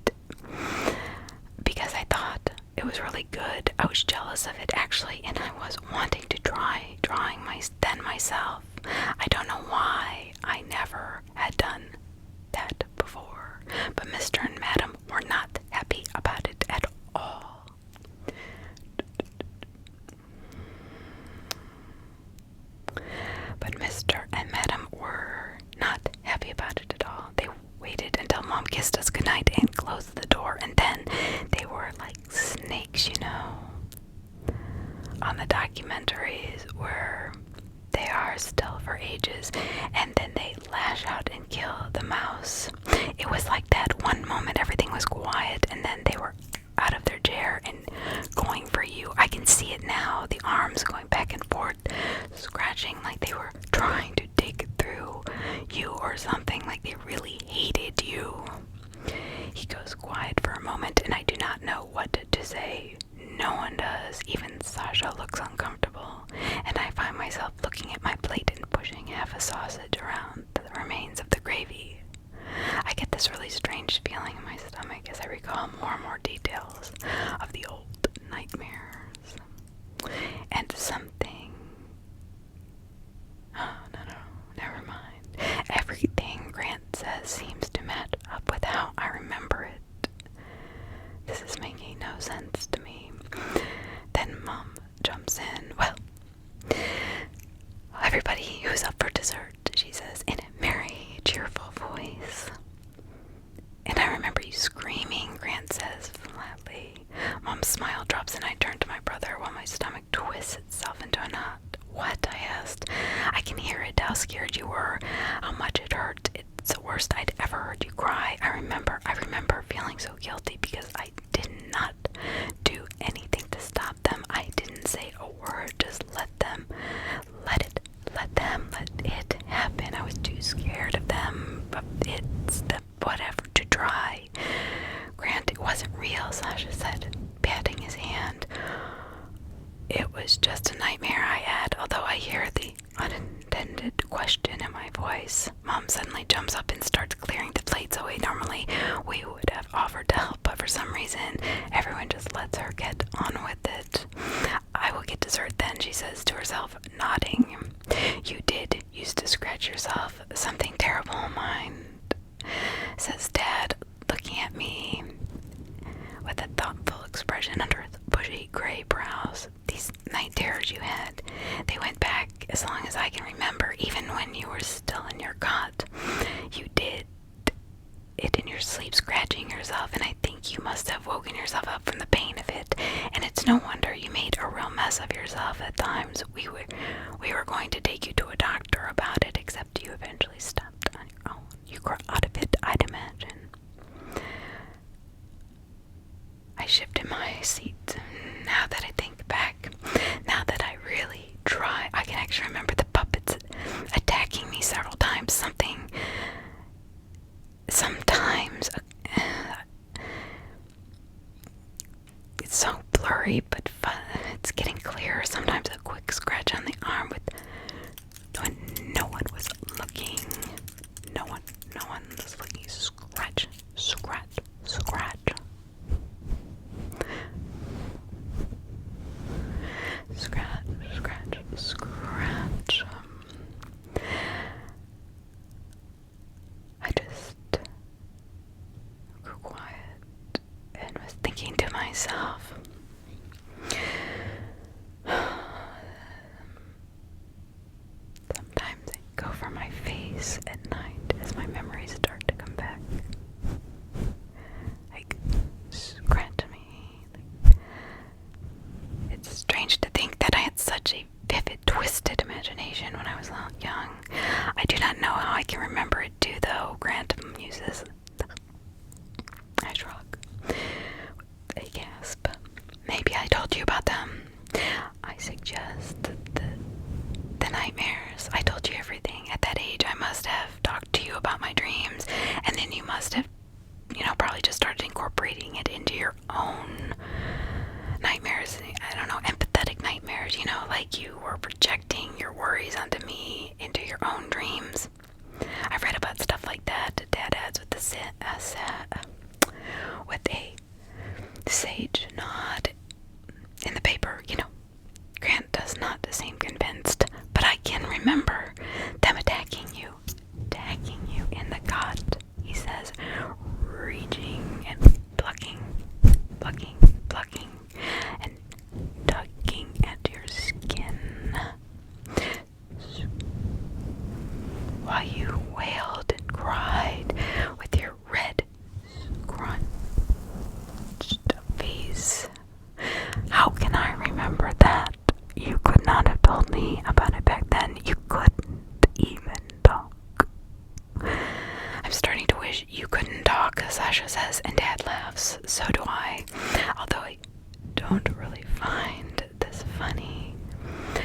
Because I thought it was really good. I was jealous of it, actually, and I was wanting to try drawing then myself. I don't know why I never had done that before. But Mr. and Madam were not happy about it at all. But Mr. and Madam were not happy about it at all. They waited until Mom kissed us goodnight and closed the door, and then they were like snakes, on the documentaries where they are still for ages, and then they lash out and kill the mouse. It was like that. One moment everything was quiet, and then they were out of their chair and going for you. I can see it now, the arms going back and forth, scratching like they were trying to dig through you or something, like they really hated you. He goes quiet for a moment, and I do not know what to say. No one does. Even Sasha looks uncomfortable, and I find myself looking at my plate and pushing half a sausage around the remains of the gravy. I get this really strange feeling in my stomach as I recall more and more details of the old nightmares. And something... Oh, no, never mind. Everything Grant says seems to match up with how I remember it. This is making no sense to me. Then Mom jumps in. Well, everybody who's up for dessert, she says in a merry, cheerful voice. And I remember you screaming, Grant says flatly. Mom's smile drops and I turn to my brother while my stomach twists itself into a knot. What? I asked. I can hear it, how scared you were, how much it hurt. It's the worst I'd ever heard you cry. I remember feeling so guilty because I did not do anything to stop them. I didn't say a word, just let it happen. I was too scared of them, but it's the whatever to try. Grant, it wasn't real, Sasha said, patting his hand. It was just a nightmare I had, although I hear the unintended question in my voice. Mom suddenly jumps up and starts clearing the plates away. Normally, we would have offered to help, but for some reason, everyone just lets her get on with it. I will get dessert then, she says to herself, nodding. You did used to scratch yourself. Something terrible, mind, says Dad, looking at me with a thoughtful expression under his bushy gray brows. These night terrors you had, they went back as long as I can remember, even when you were still in your cot. You did it in your sleep, scratching yourself, and I think you must have woken yourself up from the pain of it, and it's no wonder you made a real mess of yourself at times. We were going to take you to a doctor about it, except you eventually stopped on your own. You grew out of it, I'd imagine. I shifted my seat. Now that I think back, now that I really try, I can actually remember the puppets attacking me several times. Sometimes it's so blurry, but it's getting clearer. Sometimes a quick scratch on the arm when no one was looking. No one was looking. Scratch, scratch, scratch. Scratch, scratch, scratch. I just grew quiet and was thinking to myself, sometimes I go for my face face at night as my memories start to come back. Like, grant to me. It's strange to think that I had such a vivid, twisted imagination when I was young. I do not know how I can remember it too, though. Grant muses. I shrug. A gasp. Maybe I told you about them. I suggest the nightmares. I told you everything. At that age, I must have talked to you about my dreams, and then you must have, probably just started incorporating it into your own nightmares. I don't know, empathetic nightmares, like you were projecting your worries onto me into your own dreams. I've read about stuff like that. Dad adds with a sage nod in the paper. Grant does not seem convinced, but I can remember them attacking you in the gut, he says, reaching and plucking, and tugging at your skin, while you wailed and cried with your red, scrunched face. How can I remember that? You could not have told me about it back then. You couldn't even talk. I'm starting to wish you couldn't talk, Sasha says, and Dad laughs. So do I, although I don't really find this funny.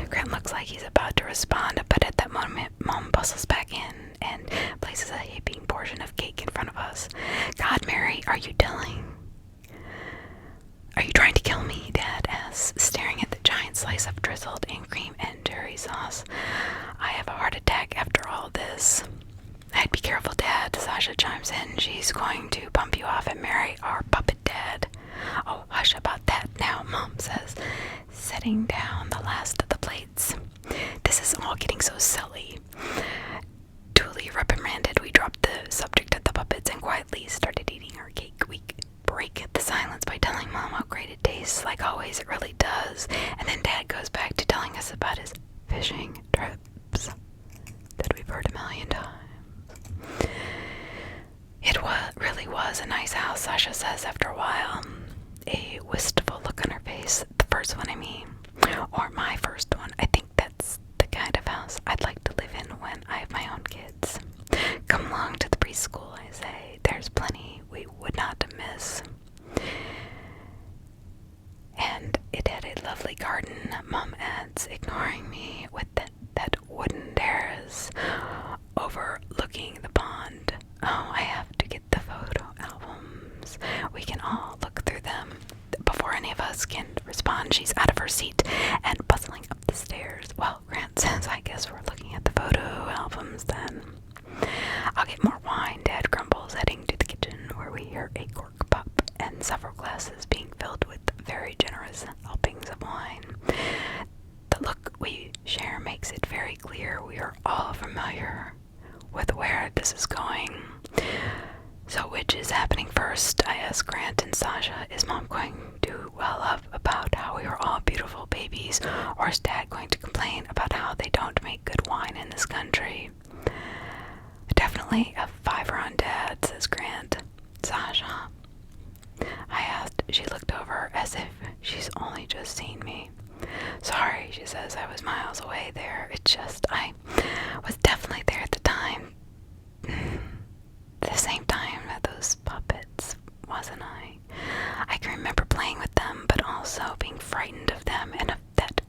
Grant looks like he's about to respond, but at that moment, Mom bustles back in and places a heaping portion of cake in front of us. God, Mary, are you trying to kill me? Dad asks, staring at the giant slice of drizzled in cream and cherry sauce. I have a heart attack after all this. I'd be careful, Dad, Sasha chimes in. She's going to bump you off and marry our puppet dad. Oh, hush about that now, Mom says, setting down the last of the plates. This is all getting so silly. Duly reprimanded, we dropped the subject of the puppets and quietly started eating our cake. We break the silence by telling Mom how great it tastes. Like always, it really does. And then Dad goes back to telling us about his fishing trips that we've heard 1,000,000 times. It really was a nice house, Sasha says after a while, a wistful look on her face. The first one, I mean, or my first one. I think that's the kind of house I'd like to live in when I have my own kids. Come along to the preschool, I say. There's plenty we would not miss. And it had a lovely garden, Mom adds, ignoring me with that wooden terrace overlooking the pond. Oh, I have to get the photo albums. We can all look through them before any of us can respond. She's out of her seat and bustling up the stairs. Well, Grant says, I guess we're looking at the photo albums then. I'll get more wine, Dad grumbles, heading to the kitchen where we hear a cork pop and several glasses being filled with very generous helpings of wine. The look we share makes it very clear we are all familiar with where this is going. So which is happening first? I ask Grant and Sasha. Is Mom going to well up about how we are all beautiful babies, or is Dad going to complain about how they don't make good wine in this country? Definitely a 5 on Dad, says Grant. Sasha, I asked. She looked over as if she's only just seen me. Sorry, she says, I was miles away there. It's just, I was definitely there at the time. The same time that those puppets, wasn't I? I can remember playing with them, but also being frightened of them and of that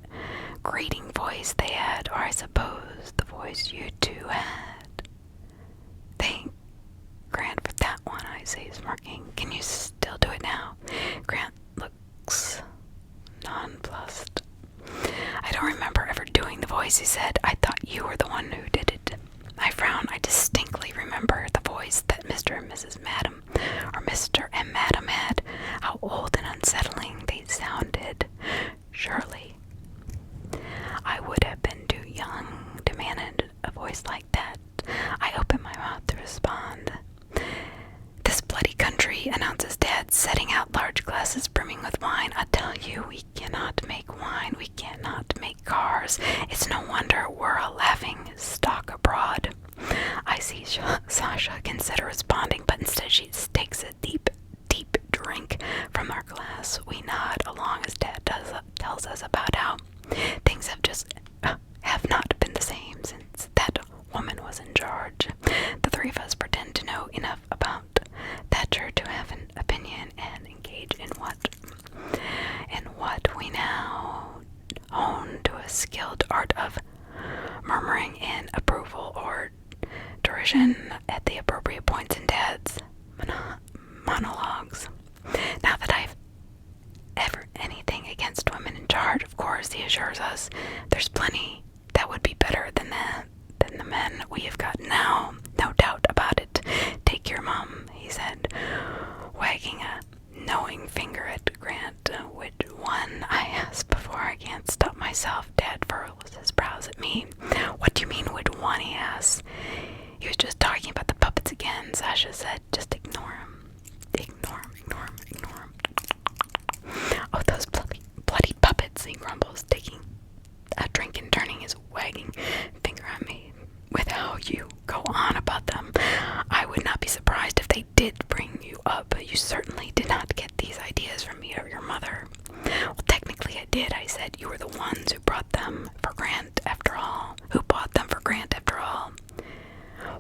grating voice they had, or I suppose the voice you two had. Thank Grant for that one, I say, smirking. Can you still do it now? Grant looks nonplussed. I don't remember ever doing the voice, he said. I thought you were the one who did it. I frown. Sasha consider responding, but instead she takes a deep drink from our glass. We nod along as Dad tells us about how things have not been the same since that woman was in charge. The three of us pretend to know enough about Thatcher to have an opinion and engage in what we now own to a skilled art of murmuring in approval or derision at the appropriate points in Dad's monologues. Not that I've ever anything against women in charge, of course, he assures us. There's plenty that would be better than the men we have got now. No doubt about it. Take your mom, he said, wagging a knowing finger at Grant. Which one? I asked before I can't stop myself. Dad furrows his brows at me. What do you mean, which one? He asks. He was just talking about the puppets again, Sasha said. Just ignore him. Ignore him. Oh, those bloody puppets, he grumbles, taking a drink and turning his wagging finger at me. With how you go on about them, I would not be surprised if they did bring you up. You certainly did not get these ideas from me or your mother. Well, technically I did, I said. You were the ones who brought them for Grant after all. Who bought them for Grant after all?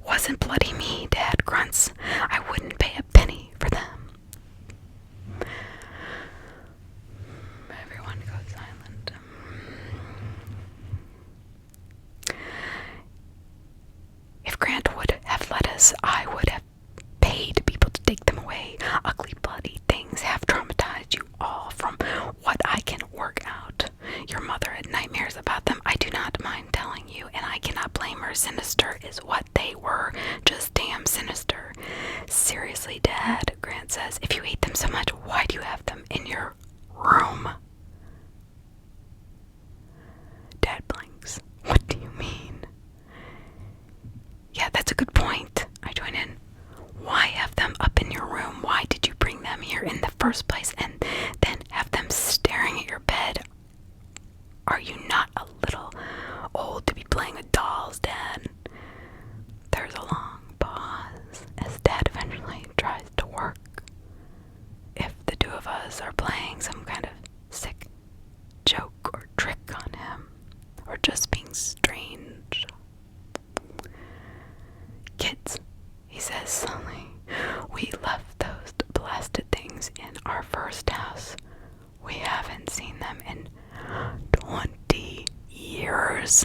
Wasn't bloody me, Dad grunts. I wouldn't pay a penny for them. Everyone goes silent. If Grant would have let us, I would have paid people to take them away. Ugly, bloody things have traumatized you all from what I can work out. Your mother had nightmares about them. I do not mind telling you, and I cannot blame her. Sinister is what they were. Just damn sinister. Seriously, Dad, Grant says, if you hate them so much, why do you have them in your room? Dad blinks. What do you mean? Yeah, that's a good point. I join in. Why have them up in your room? Why did you bring them here in the first place and then have them staring at your bed? Are you not a little old to be playing with dolls, Dad? There's a long pause as Dad eventually tries to work. If the two of us are playing some kind of sick joke or trick on him, or just being strange. Kids, he says suddenly, we left those blasted things in our first house. We haven't seen them in 20 years.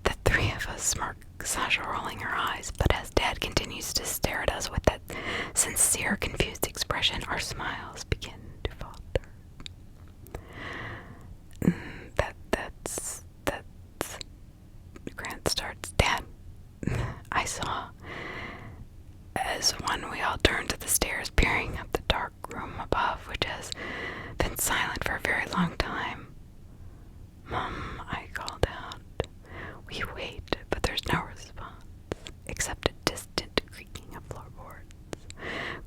The three of us smirk, Sasha rolling her eyes, but as Dad continues to stare at us with that sincere, confused expression, our smiles begin to falter. That's Grant starts. Dad, I saw as we all turned to the stairs, peering at the dark room above, which has been silent for a very long time. Mom, I called out. We wait, but there's no response, except a distant creaking of floorboards.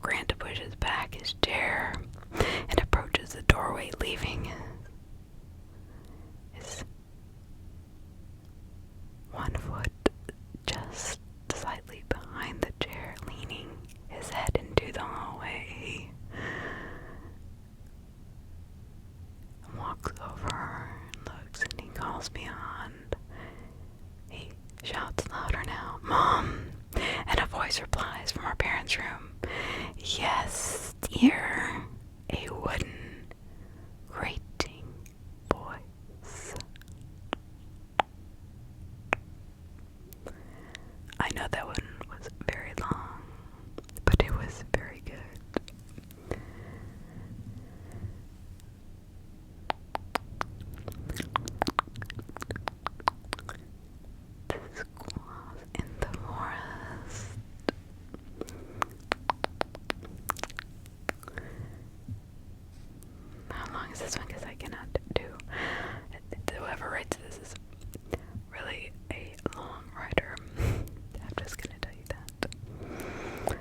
Grant pushes back his chair and approaches the doorway, leaving his one foot just slightly behind the chair, leaning his head into the hallway. He walks over and looks, and he calls beyond. He shouts louder now, Mom! And a voice replies from our parents' room, Yes, dear. A wooden, grating voice. I know that one was very long, but it was very good. The squaws in the forest. How long is this one? Because I cannot do. Whoever writes this is really a long writer. I'm just gonna tell you that.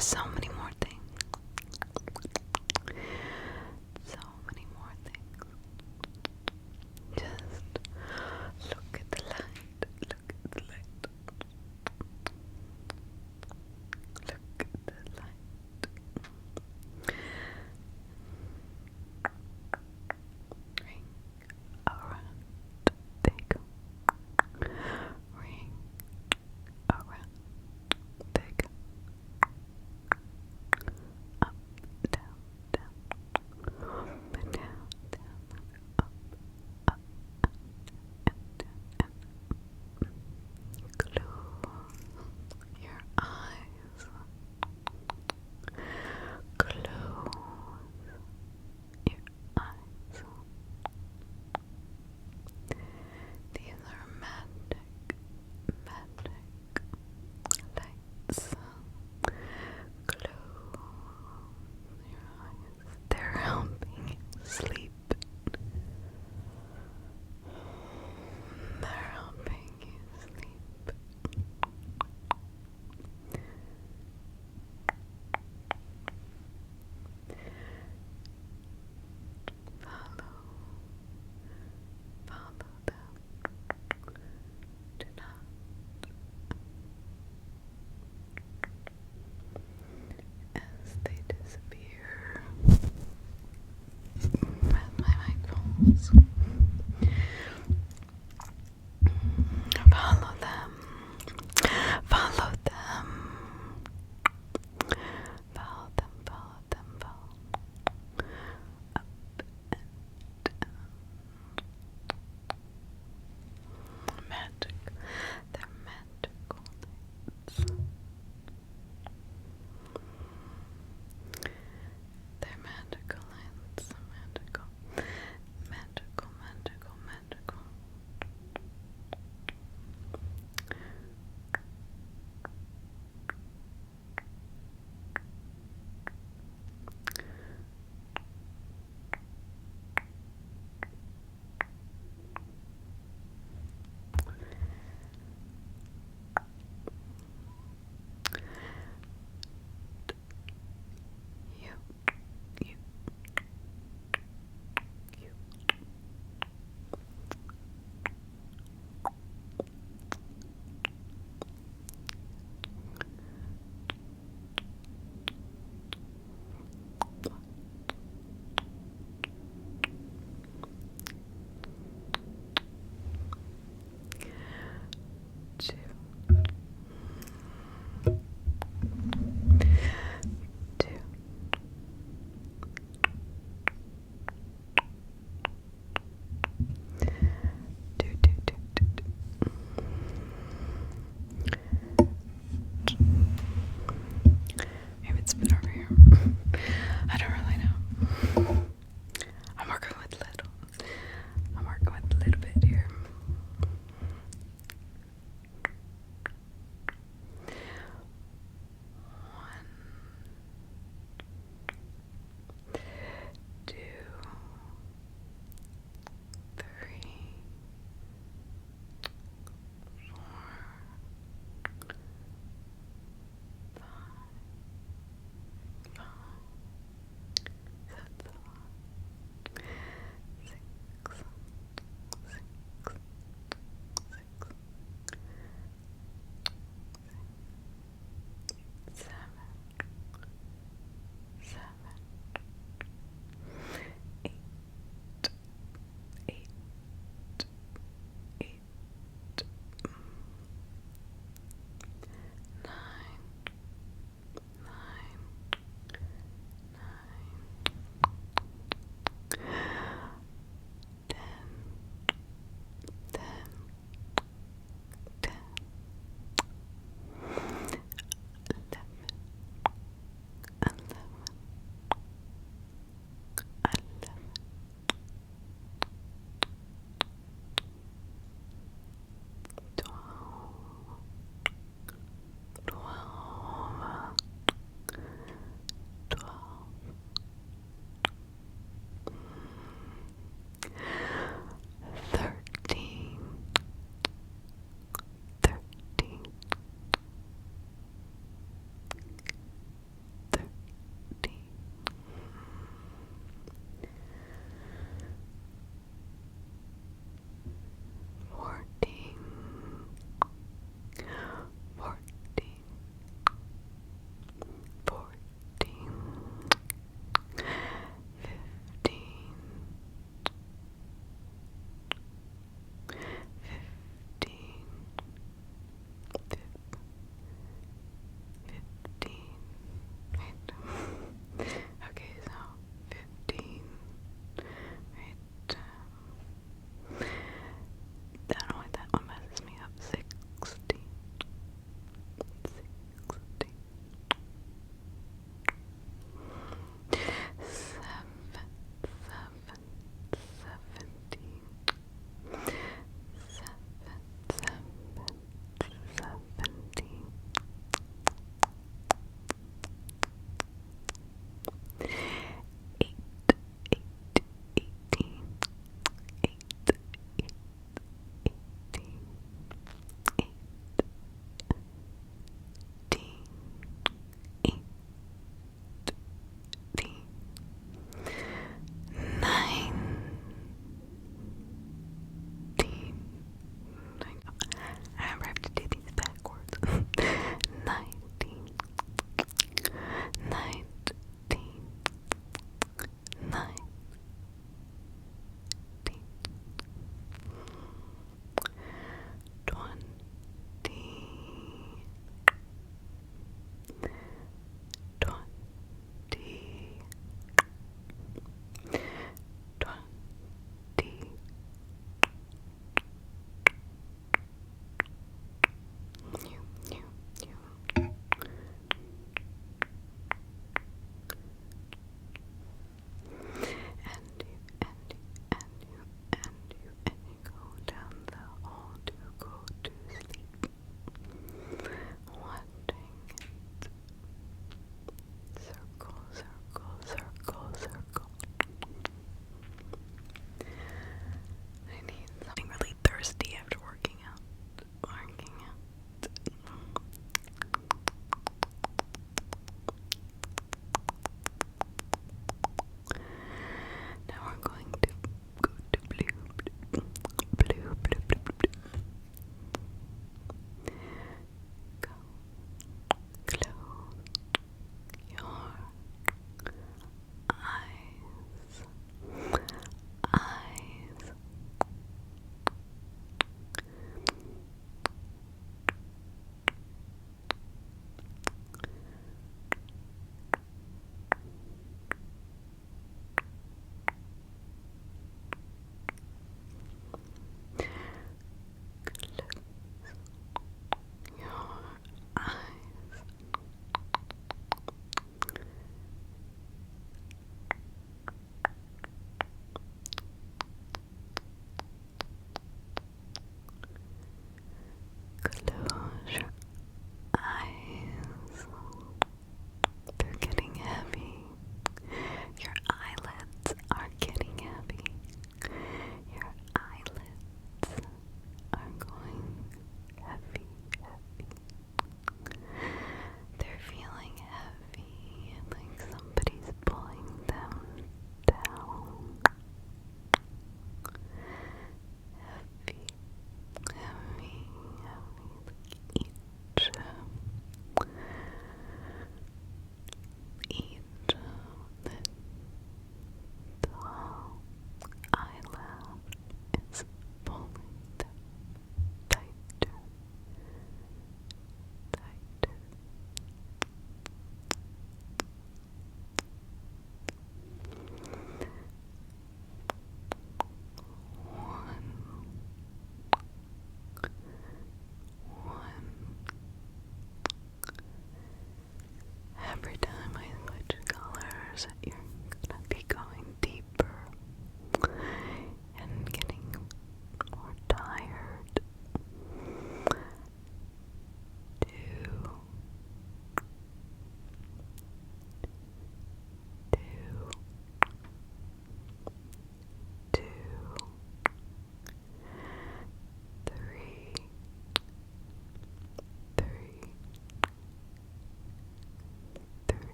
So